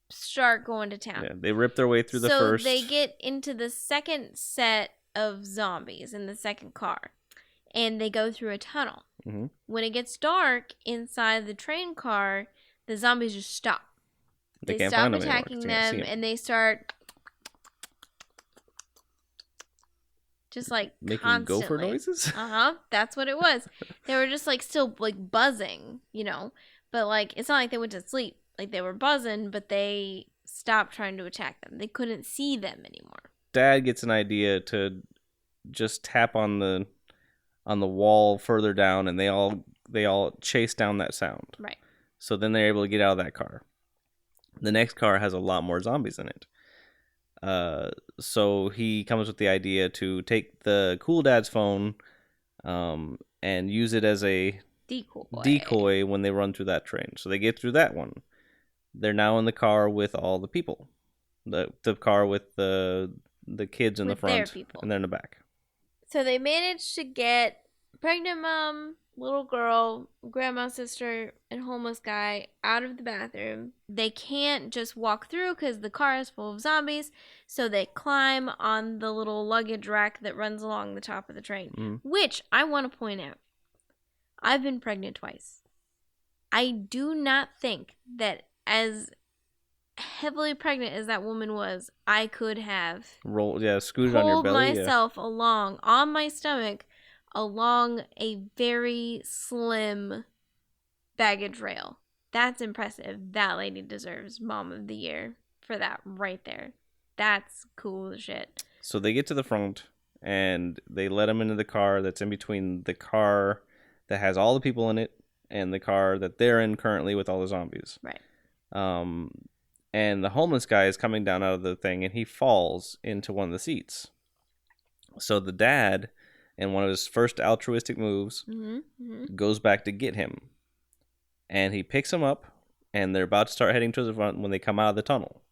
start going to town. Yeah, they rip their way through the so first. they get into the second set of zombies in the second car, and they go through a tunnel. Mm-hmm. When it gets dark inside the train car, the zombies just stop. They can't stop find them anymore 'cause attacking they can't see them, 'em. and they start just like Making constantly. gopher noises? That's what it was. They were just like still like buzzing, but like it's not like they went to sleep. Like they were buzzing, but they stopped trying to attack them. They couldn't see them anymore. Dad gets an idea to just tap on the wall further down, and they all chase down that sound. Right. So then they're able to get out of that car. The next car has a lot more zombies in it. So he comes with the idea to take the cool dad's phone and use it as a decoy when they run through that train. So they get through that one. They're now in the car with all the people. The car with the kids in the front, and they're in the back. So they managed to get pregnant mom, little girl, grandma, sister, and homeless guy out of the bathroom. They can't just walk through because the car is full of zombies, so they climb on the little luggage rack that runs along the top of the train, which I want to point out. I've been pregnant twice. I do not think that as heavily pregnant as that woman was, I could have scooted on your belly, myself along on my stomach along a very slim baggage rail. That's impressive. That lady deserves Mom of the Year for that right there. That's cool as shit. So they get to the front and they let them into the car that's in between the car that has all the people in it and the car that they're in currently with all the zombies. Right. And the homeless guy is coming down out of the thing, and he falls into one of the seats. So the dad, in one of his first altruistic moves, goes back to get him. And he picks him up, and they're about to start heading to the front when they come out of the tunnel.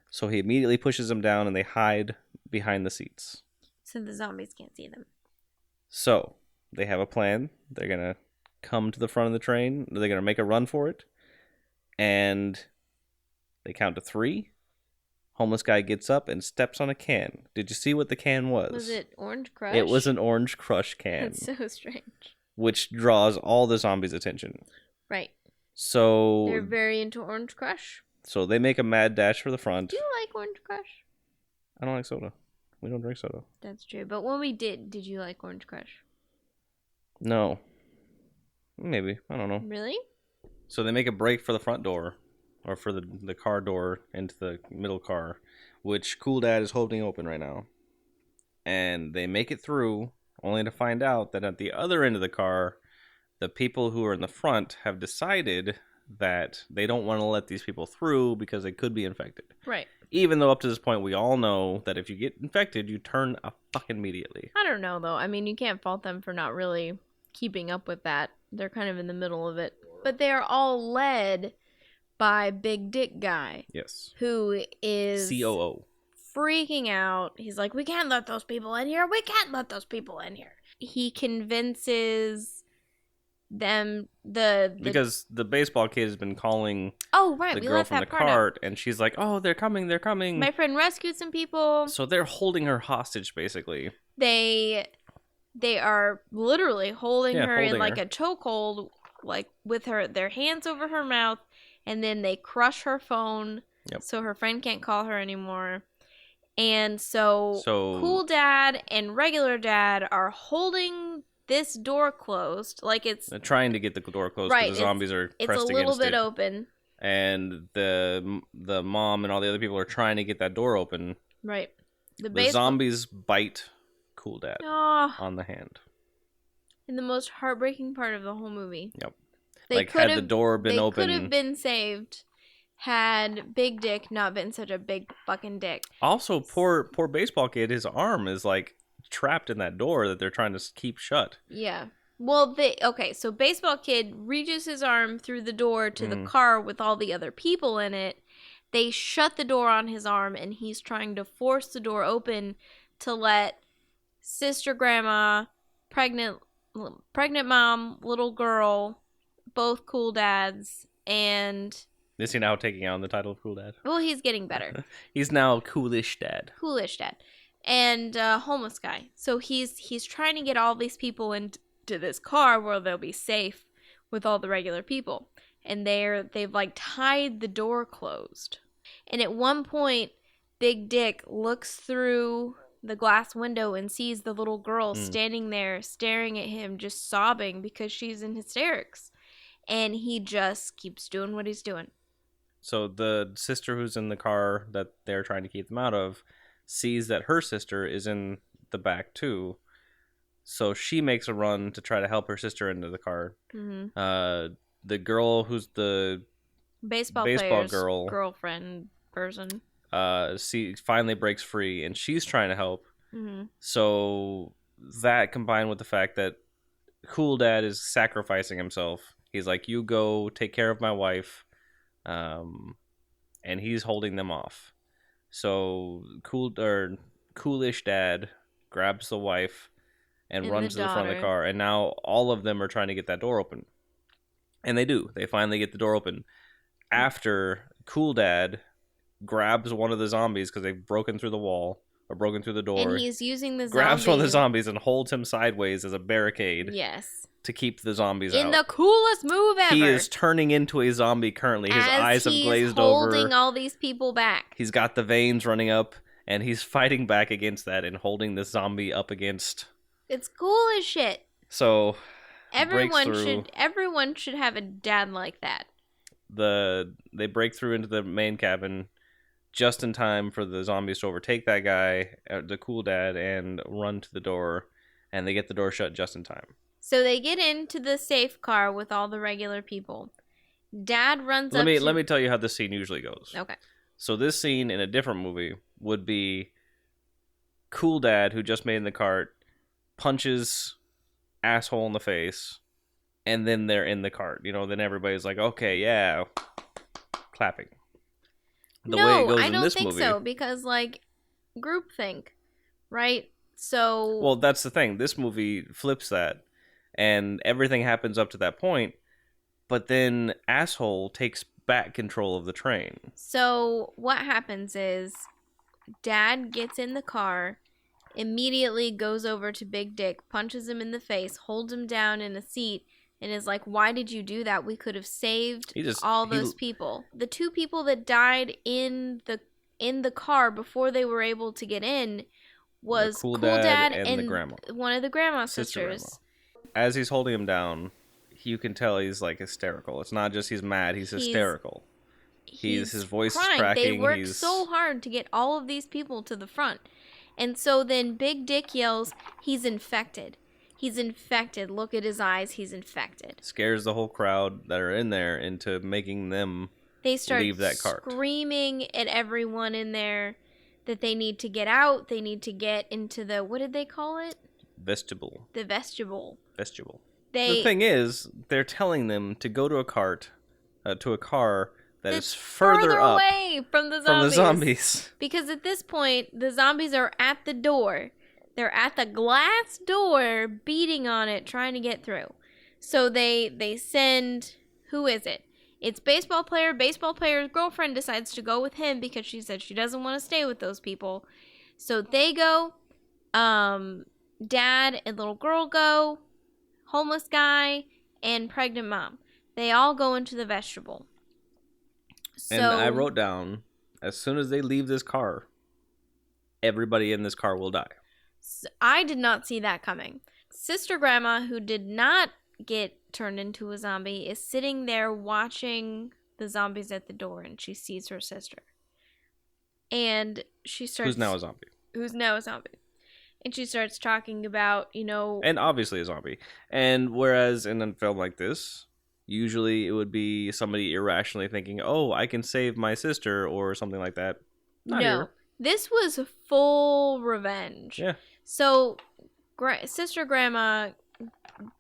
So he immediately pushes them down, and they hide behind the seats. So the zombies can't see them. So they have a plan. They're going to come to the front of the train. They're going to make a run for it. And they count to 3. Homeless guy gets up and steps on a can. Did you see what the can was? Was it Orange Crush? It was an Orange Crush can. That's so strange. Which draws all the zombies' attention. Right. So they're very into Orange Crush. So they make a mad dash for the front. Do you like Orange Crush? I don't like soda. We don't drink soda. That's true. But when we did you like Orange Crush? No. Maybe. I don't know. Really? So they make a break for the front door. Or for the car door into the middle car, which Cool Dad is holding open right now. And they make it through, only to find out that at the other end of the car, the people who are in the front have decided that they don't want to let these people through because they could be infected. Right. Even though up to this point we all know that if you get infected, you turn a fuck immediately. I don't know, though. I mean, you can't fault them for not really keeping up with that. They're kind of in the middle of it. But they're all led by Big Dick Guy. Yes. Who is COO. Freaking out. He's like, we can't let those people in here. We can't let those people in here. He convinces them because the baseball kid has been calling the girl from the cart, and she's like, oh, they're coming. My friend rescued some people. So they're holding her hostage, basically. They are literally holding her in like a chokehold, like with their hands over her mouth. And then they crush her phone so her friend can't call her anymore. And so Cool Dad and regular Dad are holding this door closed. Like they're trying to get the door closed because the zombies are pressed against it. It's a little bit open. And the mom and all the other people are trying to get that door open. Right. The zombies bite Cool Dad on the hand. In the most heartbreaking part of the whole movie. Yep. Had the door been open, they could have been saved had Big Dick not been such a big fucking dick. Also, poor baseball kid, his arm is like trapped in that door that they're trying to keep shut. Yeah. Well, so baseball kid reaches his arm through the door to the car with all the other people in it. They shut the door on his arm, and he's trying to force the door open to let sister, grandma, pregnant mom, little girl, both Cool Dads, and... Is he now taking on the title of Cool Dad? Well, he's getting better. He's now Coolish Dad. Coolish Dad. and homeless guy. So he's trying to get all these people into this car where they'll be safe with all the regular people. And they've like tied the door closed. And at one point, Big Dick looks through the glass window and sees the little girl standing there staring at him, just sobbing because she's in hysterics. And he just keeps doing what he's doing. So the sister who's in the car that they're trying to keep them out of sees that her sister is in the back too. So she makes a run to try to help her sister into the car. Mm-hmm. The girl who's the baseball girl girlfriend person finally breaks free, and she's trying to help. Mm-hmm. So that combined with the fact that Cool Dad is sacrificing himself, he's like, you go take care of my wife, and he's holding them off. So Coolish Dad grabs the wife and runs to the front of the car, and now all of them are trying to get that door open. And they do. They finally get the door open after Cool Dad grabs one of the zombies because they've broken through the wall or broken through the door. And he's using the grabs one of the zombies and holds him sideways as a barricade. Yes. To keep the zombies out. In the coolest move ever. He is turning into a zombie currently. His eyes have glazed over. He's holding all these people back. He's got the veins running up, and he's fighting back against that and holding this zombie up against. It's cool as shit. So everyone should have a dad like that. They break through into the main cabin just in time for the zombies to overtake that guy, the Cool Dad, and run to the door, and they get the door shut just in time. So they get into the safe car with all the regular people. Dad runs up. Let me tell you how this scene usually goes. Okay. So this scene in a different movie would be Cool Dad, who just made in the cart, punches asshole in the face, and then they're in the cart. Then everybody's like, okay, yeah, clapping. The way it goes in this movie. I don't think so, because like groupthink, right? So well, that's the thing. This movie flips that, and everything happens up to that point, but then asshole takes back control of the train. So what happens is Dad gets in the car, immediately goes over to Big Dick, punches him in the face, holds him down in a seat, and is like, why did you do that? We could have saved all those people. The two people that died in the car before they were able to get in was Cool Dad and the grandma. One of the grandma sisters. Grandma. As he's holding him down, you can tell he's like hysterical. It's not just he's mad, he's hysterical. His voice crying. Is cracking. They worked so hard to get all of these people to the front. And so then Big Dick yells, he's infected. He's infected. Look at his eyes. He's infected. Scares the whole crowd that are in there into making them leave that cart. Screaming at everyone in there that they need to get out. They need to get into the, what did they call it? Vestibule. The vestibule. The thing is, they're telling them to go to a cart, to a car that is further up away from the zombies. Because at this point, the zombies are at the door. They're at the glass door, beating on it, trying to get through. So they send, who is it? It's baseball player. Baseball player's girlfriend decides to go with him because she said she doesn't want to stay with those people. So they go. Dad and little girl go. Homeless guy and pregnant mom. They all go into the vestibule. So, and I wrote down, as soon as they leave this car, everybody in this car will die. I did not see that coming. Sister Grandma, who did not get turned into a zombie, is sitting there watching the zombies at the door, and she sees her sister. And she starts... Who's now a zombie. And she starts talking about, And obviously a zombie. And whereas in a film like this, usually it would be somebody irrationally thinking, oh, I can save my sister or something like that. Not here. This was full revenge. Yeah. So, Sister Grandma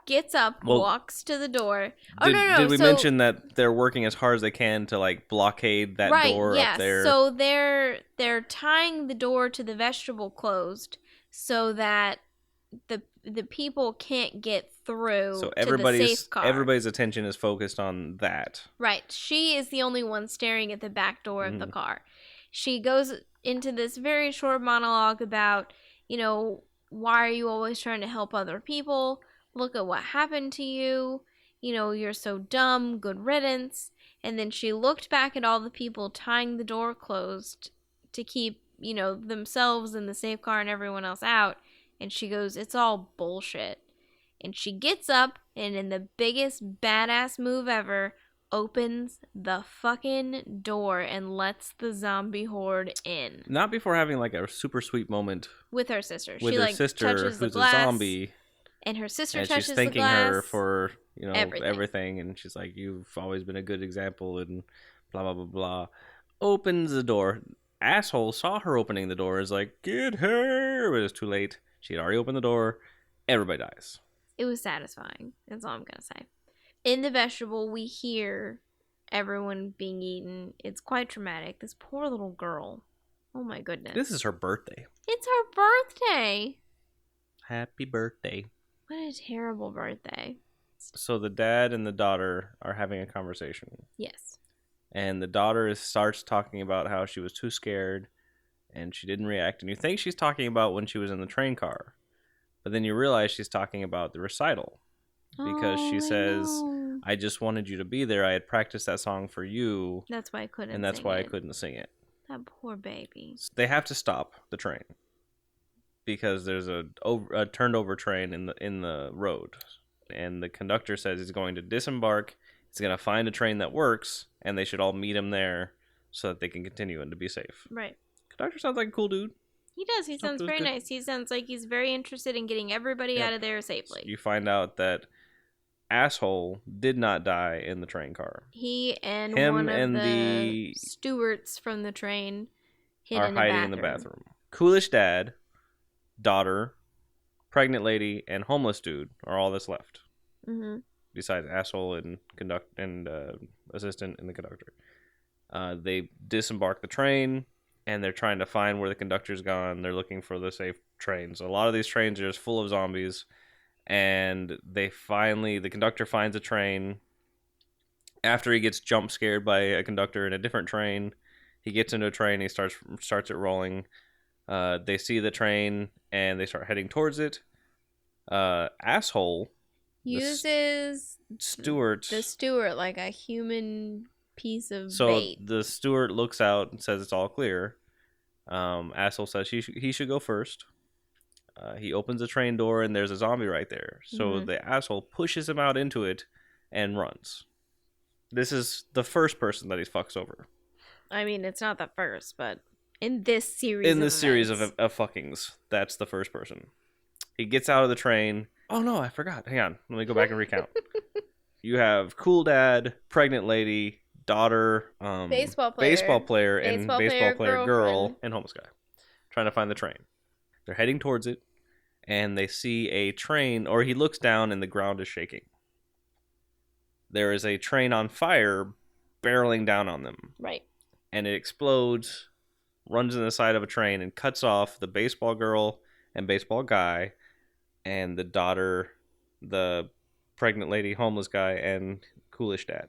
gets up, walks to the door. Did we mention that they're working as hard as they can to like blockade that door up there? So they're tying the door to the vestibule closed so that the people can't get through to the safe car. Everybody's attention is focused on that. Right. She is the only one staring at the back door of the car. She goes into this very short monologue about, why are you always trying to help other people? Look at what happened to you. You're so dumb. Good riddance. And then she looked back at all the people tying the door closed to keep, themselves and the safe car and everyone else out. And she goes, it's all bullshit. And she gets up and, in the biggest badass move ever, opens the fucking door and lets the zombie horde in. Not before having like a super sweet moment with her sister. With she her like sister, touches the who's glass, a zombie, and her sister and touches she's the thanking glass. her for everything. and she's like, "You've always been a good example," and blah blah blah blah. Opens the door. Asshole saw her opening the door. Is like, "Get her!" But it's too late. She had already opened the door. Everybody dies. It was satisfying. That's all I'm gonna say. In the vegetable, we hear everyone being eaten. It's quite traumatic. This poor little girl. Oh my goodness. This is her birthday. It's her birthday. Happy birthday. What a terrible birthday. So the dad and the daughter are having a conversation. Yes. And the daughter starts talking about how she was too scared and she didn't react. And you think she's talking about when she was in the train car. But then you realize she's talking about the recital. Because she says, I just wanted you to be there. I had practiced that song for you. That's why I couldn't And that's sing why it. I couldn't sing it. That poor baby. So they have to stop the train. Because there's a turned over train in the road. And the conductor says he's going to disembark. He's going to find a train that works. And they should all meet him there so that they can continue and to be safe. Right. Conductor sounds like a cool dude. He does. He sounds very nice. He sounds like he's very interested in getting everybody out of there safely. You find out that asshole did not die in the train car. He and Him one of and the stewards from the train are hiding in the bathroom. Coolish dad, daughter, pregnant lady, and homeless dude are all that's left. Mm-hmm. Besides asshole and assistant and the conductor. They disembark the train. And they're trying to find where the conductor's gone. They're looking for the safe trains. A lot of these trains are just full of zombies. And the conductor finds a train. After he gets jump scared by a conductor in a different train, he gets into a train. He starts it rolling. They see the train and they start heading towards it. Asshole uses the steward like a human piece of so bait. The steward looks out and says it's all clear. Asshole says he should go first. He opens the train door and there's a zombie right there. So the asshole pushes him out into it and runs. This is the first person that he fucks over. I mean, it's not the first, but in this series of fuckings, that's the first person. He gets out of the train. Oh no, I forgot. Hang on. Let me go back and recount. You have cool dad, pregnant lady, daughter, baseball player, and baseball player girl, and homeless guy trying to find the train. They're heading towards it, and they see a train, or he looks down and the ground is shaking. There is a train on fire barreling down on them. Right. And it explodes, runs in the side of a train, and cuts off the baseball girl and baseball guy, and the daughter, the pregnant lady, homeless guy, and coolish dad.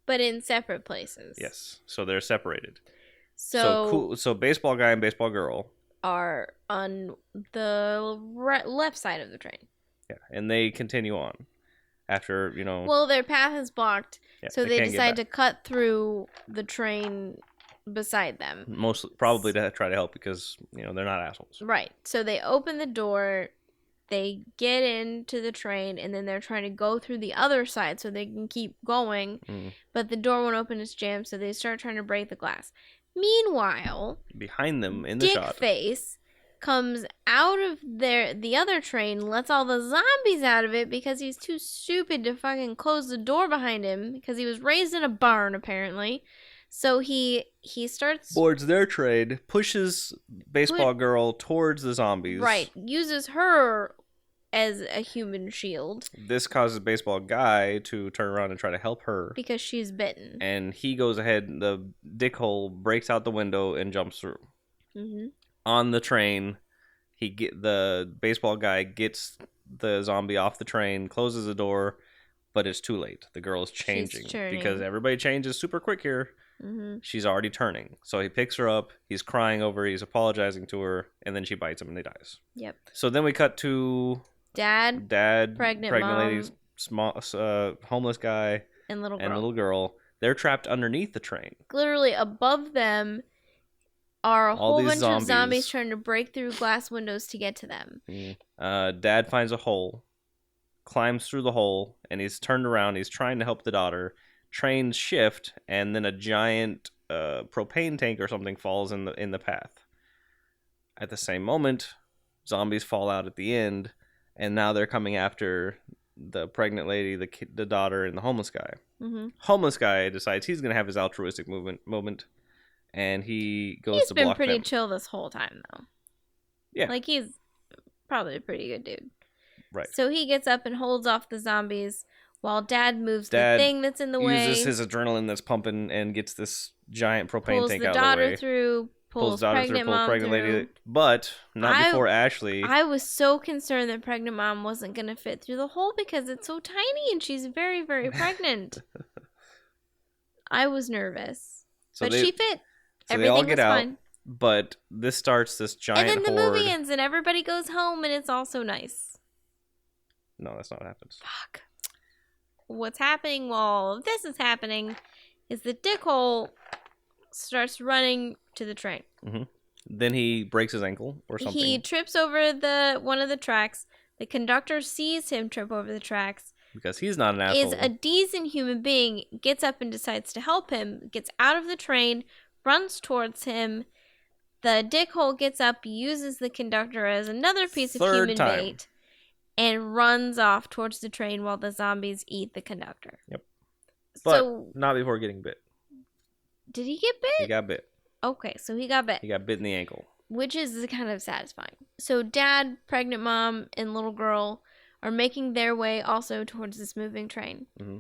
But in separate places. Yes. So they're separated. So baseball guy and baseball girl are on the left side of the train. Yeah. And they continue on after, Well, their path is blocked. Yeah, so they decide to cut through the train beside them. Mostly, probably to try to help because, they're not assholes. Right. So they open the door. They get into the train, and then they're trying to go through the other side so they can keep going. But the door won't open, it's jammed, so they start trying to break the glass. Meanwhile, behind them in the shot, Dickface comes out of the other train, lets all the zombies out of it because he's too stupid to fucking close the door behind him because he was raised in a barn, apparently. So he starts... boards their train, pushes baseball girl towards the zombies. Right. Uses her as a human shield. This causes baseball guy to turn around and try to help her. Because she's bitten. And he goes ahead, the dickhole breaks out the window and jumps through. Mm-hmm. On the train, the baseball guy gets the zombie off the train, closes the door, but it's too late. The girl is changing. Because everybody changes super quick here. Mm-hmm. She's already turning. So he picks her up. He's crying over her. He's apologizing to her. And then she bites him and he dies. Yep. So then we cut to Dad, pregnant mom, lady, small, homeless guy, and little girl. and little girl. They're trapped underneath the train. Literally above them are a All whole these bunch of zombies trying to break through glass windows to get to them. Dad finds a hole, climbs through the hole, and he's turned around. He's trying to help the daughter. Trains shift, and then a giant propane tank or something falls in the path. At the same moment, zombies fall out at the end, and now they're coming after the pregnant lady, the daughter, and the homeless guy. Mm-hmm. Homeless guy decides he's gonna have his altruistic moment, and he goes He's to been block pretty them. chill this whole time, though. Yeah, like he's probably a pretty good dude. right. So he gets up and holds off the zombies while Dad moves the thing that's in the way. Uses his adrenaline that's pumping and gets this giant propane pulls tank the out of the daughter way. through. Pulls the daughter through. Pulls pregnant lady, through. but not before Ashley. I was so concerned that pregnant mom wasn't gonna fit through the hole because it's so tiny and she's very, very pregnant. I was nervous, but she fit. So Everything they all get was out, fine. but this starts this giant And then the horde. movie ends and everybody goes home and it's also nice. No, that's not what happens. Fuck. What's happening while this is happening is the dickhole starts running to the train. Mm-hmm. Then he breaks his ankle or something. He trips over one of the tracks. The conductor sees him trip over the tracks. Because he's not an asshole. Is a decent human being, gets up and decides to help him, gets out of the train, runs towards him. The dickhole gets up, uses the conductor as another piece of human bait, and runs off towards the train while the zombies eat the conductor. Yep. But so, not before getting bit. Did he get bit? He got bit. Okay, so he got bit. He got bit in the ankle. Which is kind of satisfying. So Dad, pregnant mom, and little girl are making their way also towards this moving train. Mm-hmm.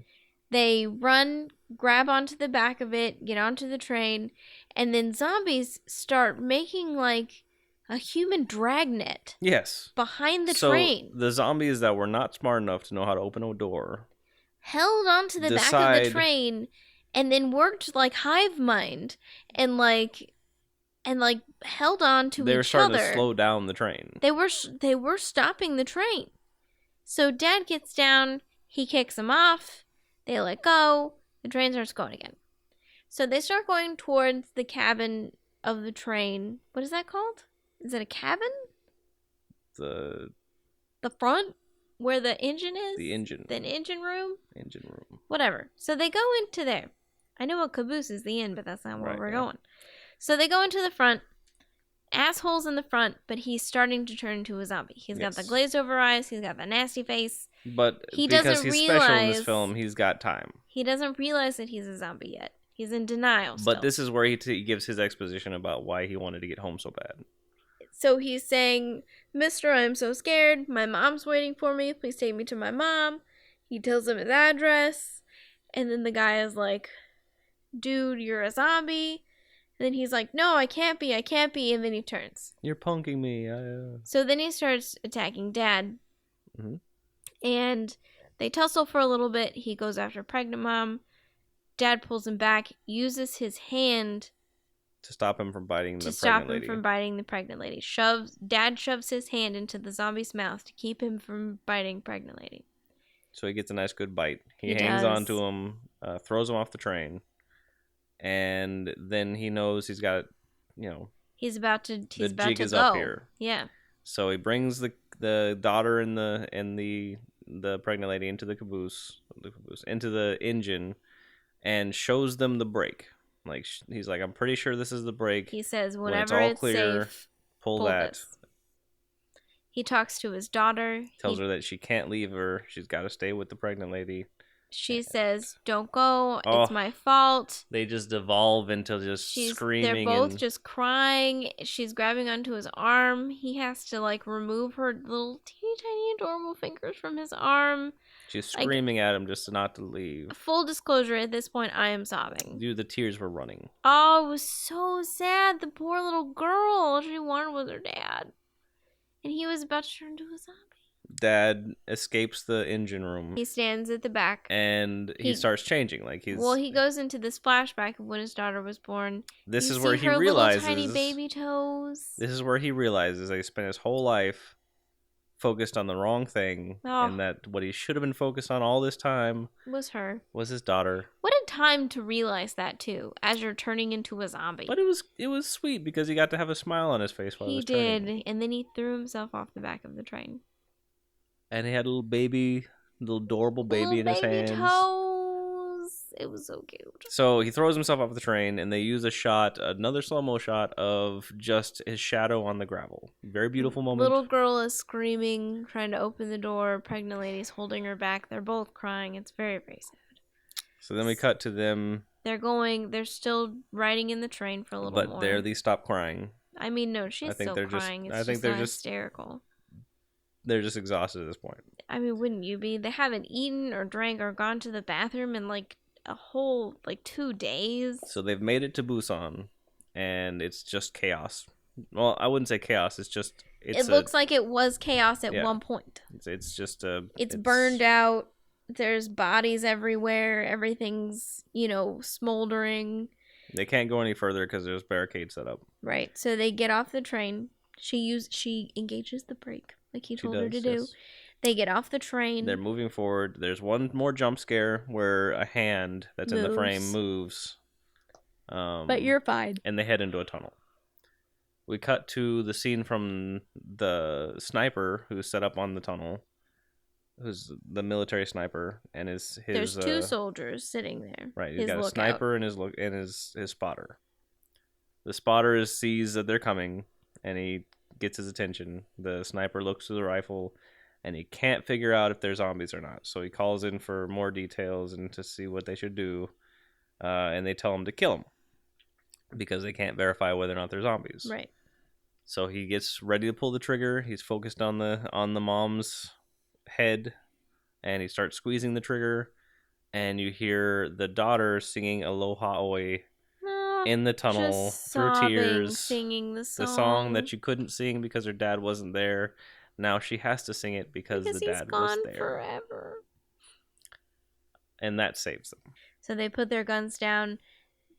They run, grab onto the back of it, get onto the train, and then zombies start making like a human dragnet. Yes. Behind the train. So the zombies that were not smart enough to know how to open a door held onto the back of the train and then worked like hive mind and held on to each other. They were starting to slow down the train. They were stopping the train. So Dad gets down, he kicks them off, they let go, the train starts going again. So they start going towards the cabin of the train. What is that called? Is it a cabin? The front? Where the engine is? The engine. The engine room? Engine room. Whatever. So they go into there. I know a caboose is the end, but that's not where we're going. So they go into the front. Assholes in the front, but he's starting to turn into a zombie. He's got the glazed over eyes. He's got the nasty face. But he because he's special in this film, he's got time. He doesn't realize that he's a zombie yet. He's in denial still. But this is where he gives his exposition about why he wanted to get home so bad. So he's saying, Mister, I'm so scared. My mom's waiting for me. Please take me to my mom. He tells him his address. And then the guy is like, dude, you're a zombie. And then he's like, no, I can't be. And then he turns. You're punking me. So then he starts attacking Dad. Mm-hmm. And they tussle for a little bit. He goes after pregnant mom. Dad pulls him back, uses his hand to stop him from biting the pregnant lady. Dad shoves his hand into the zombie's mouth to keep him from biting pregnant lady. So he gets a nice good bite. He hangs on to him, throws him off the train, and then he knows he's got, he's about to jig is go. Up here. Yeah. So he brings the daughter and the pregnant lady into the caboose, into the engine, and shows them the brake. Like, he's like, I'm pretty sure this is the brake. He says, whenever it's all it's clear, safe, pull that. This. He talks to his daughter. Tells her that she can't leave her. She's got to stay with the pregnant lady. She says, don't go. It's my fault. They just devolve into just screaming. They're both just crying. She's grabbing onto his arm. He has to, remove her little teeny tiny adorable fingers from his arm. She's screaming at him just not to leave. Full disclosure, at this point, I am sobbing. Dude, the tears were running. Oh, it was so sad. The poor little girl. All she wanted was her dad. And he was about to turn into a zombie. dad escapes the engine room. He stands at the back. And he starts changing. Like he goes into this flashback of when his daughter was born. This you is see where he her realizes. Little tiny baby toes. This is where he realizes that he spent his whole life focused on the wrong thing, and that what he should have been focused on all this time was his daughter. What a time to realize that too, as you're turning into a zombie. But it was sweet because he got to have a smile on his face while he was turning. He did, and then he threw himself off the back of the train. And he had a little adorable baby in his hands. Toes. It was so cute. So he throws himself off the train, and they use another slow-mo shot of just his shadow on the gravel. Very beautiful moment. Little girl is screaming, trying to open the door. Pregnant lady's holding her back. They're both crying. It's very, very sad. So then we cut to them. They're still riding in the train for a little more. But there they stop crying. I mean, no, she's still crying. I think they're just hysterical. They're just exhausted at this point. I mean, wouldn't you be? They haven't eaten or drank or gone to the bathroom in like a whole 2 days. So they've made it to Busan, and it's just chaos. Well, I wouldn't say chaos. It looks like it was chaos at one point. It's just It's burned out. There's bodies everywhere. Everything's smoldering. They can't go any further because there's barricades set up. Right. So they get off the train. She engages the brake like he told her to do. Yes. They get off the train. They're moving forward. There's one more jump scare where a hand that's in the frame moves. But you're fine. And they head into a tunnel. We cut to the scene from the sniper who's set up on the tunnel, who's the military sniper, and there's 2 soldiers sitting there. Right, he's got a sniper and his spotter. The spotter sees that they're coming, and he gets his attention. The sniper looks to the rifle, and he can't figure out if they're zombies or not. So he calls in for more details and to see what they should do. And they tell him to kill him because they can't verify whether or not they're zombies. Right. So he gets ready to pull the trigger. He's focused on the mom's head, and he starts squeezing the trigger. And you hear the daughter singing "Aloha Oe" in the tunnel through tears, singing the song that you couldn't sing because her dad wasn't there. Now she has to sing it because the dad was there forever. And that saves them. So they put their guns down.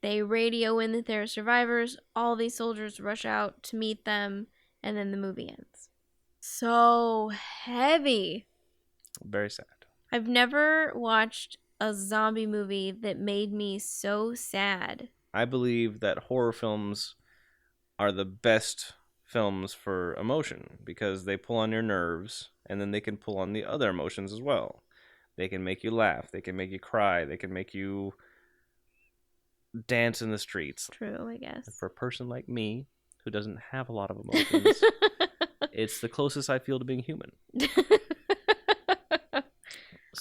They radio in that they're survivors. All these soldiers rush out to meet them, and then the movie ends. So heavy. Very sad. I've never watched a zombie movie that made me so sad. I believe that horror films are the best films for emotion because they pull on your nerves, and then they can pull on the other emotions as well. They can make you laugh. They can make you cry. They can make you dance in the streets. True, I guess. For a person like me, who doesn't have a lot of emotions, it's the closest I feel to being human.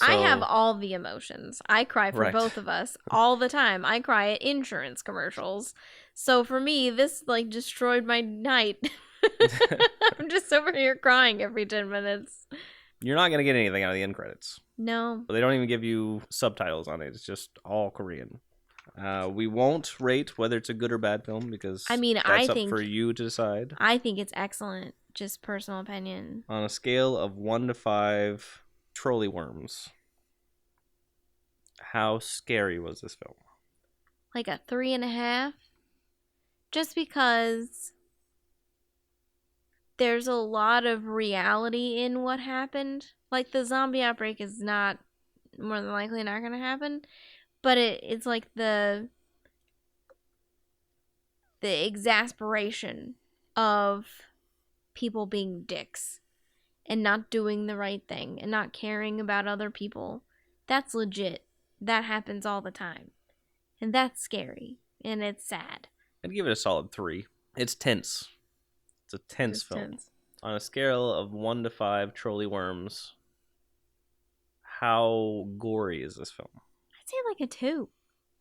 I have all the emotions. I cry for both of us all the time. I cry at insurance commercials. So for me, this destroyed my night. I'm just over here crying every 10 minutes. You're not going to get anything out of the end credits. No. But they don't even give you subtitles on it. It's just all Korean. We won't rate whether it's a good or bad film because that's up for you to decide. I think it's excellent. Just personal opinion. On a scale of 1 to 5 trolley worms, how scary was this film? Like a 3.5. Just because there's a lot of reality in what happened. Like the zombie outbreak is not more than likely not going to happen. But it's like the exasperation of people being dicks and not doing the right thing and not caring about other people. That's legit. That happens all the time. And that's scary. And it's sad. I'd give it a solid 3. It's tense. It's a tense film. Tense. On a scale of 1 to 5 trolley worms, how gory is this film? I'd say like a 2.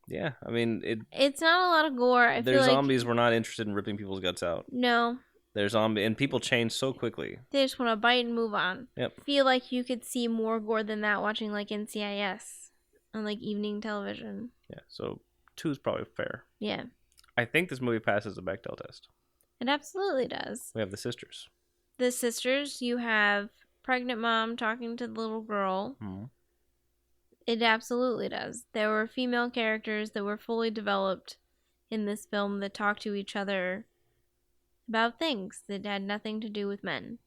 Yeah, I mean, it's not a lot of gore. Their zombies were not interested in ripping people's guts out. No. They're zombie, and people change so quickly. They just want to bite and move on. Yep. I feel like you could see more gore than that watching like NCIS on like evening television. Yeah, so 2 is probably fair. Yeah. I think this movie passes the Bechdel test. It absolutely does. We have the sisters. The sisters, you have pregnant mom talking to the little girl. Hmm. It absolutely does. There were female characters that were fully developed in this film that talked to each other about things that had nothing to do with men.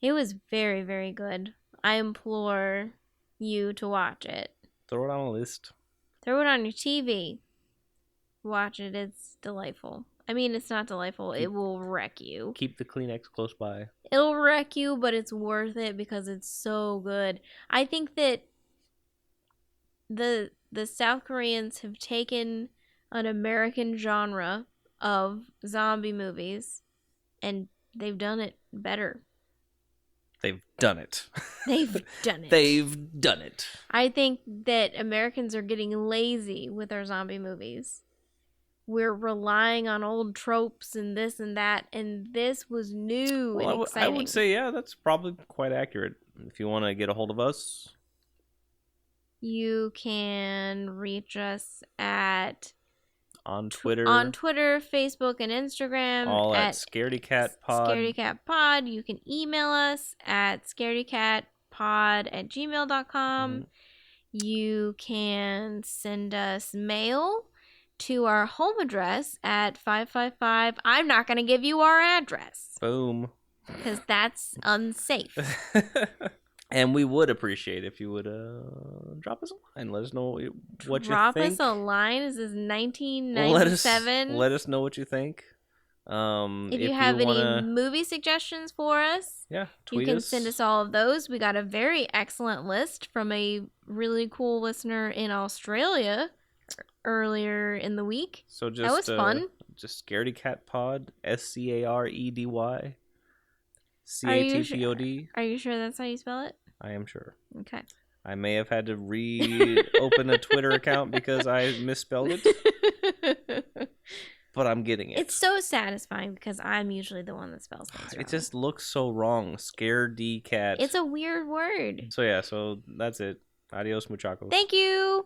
It was very, very good. I implore you to watch it. Throw it on a list. Throw it on your TV. Watch it. It's delightful. I mean, it's not delightful. It will wreck you. Keep the Kleenex close by. It'll wreck you, but it's worth it because it's so good. I think that the South Koreans have taken an American genre of zombie movies and they've done it better. They've done it. They've done it. They've done it. I think that Americans are getting lazy with our zombie movies. We're relying on old tropes and this and that, and this was new and exciting. I would say, yeah, that's probably quite accurate. If you want to get a hold of us, you can reach us at on Twitter, Facebook, and Instagram. All at Scaredy Cat Pod. Scaredy Cat Pod. You can email us at scaredycatpod@gmail.com. Mm-hmm. You can send us mail to our home address at 555. I'm not going to give you our address. Boom. Because that's unsafe. And we would appreciate if you would drop us a line. Let us know what you think. Drop us a line. This is 1997. Let us know what you think. If you have any movie suggestions for us, tweet you can us. send us all of those. We got a very excellent list from a really cool listener in Australia earlier in the week. So just, that was fun. Just Scaredy Cat Pod, SCAREDY. CATPOD. Are you sure that's how you spell it? I am sure. Okay. I may have had to reopen a Twitter account because I misspelled it. But I'm getting it. It's so satisfying because I'm usually the one that spells things wrong. It just looks so wrong. Scaredy Cat. It's a weird word. So yeah, so that's it. Adios, muchachos. Thank you.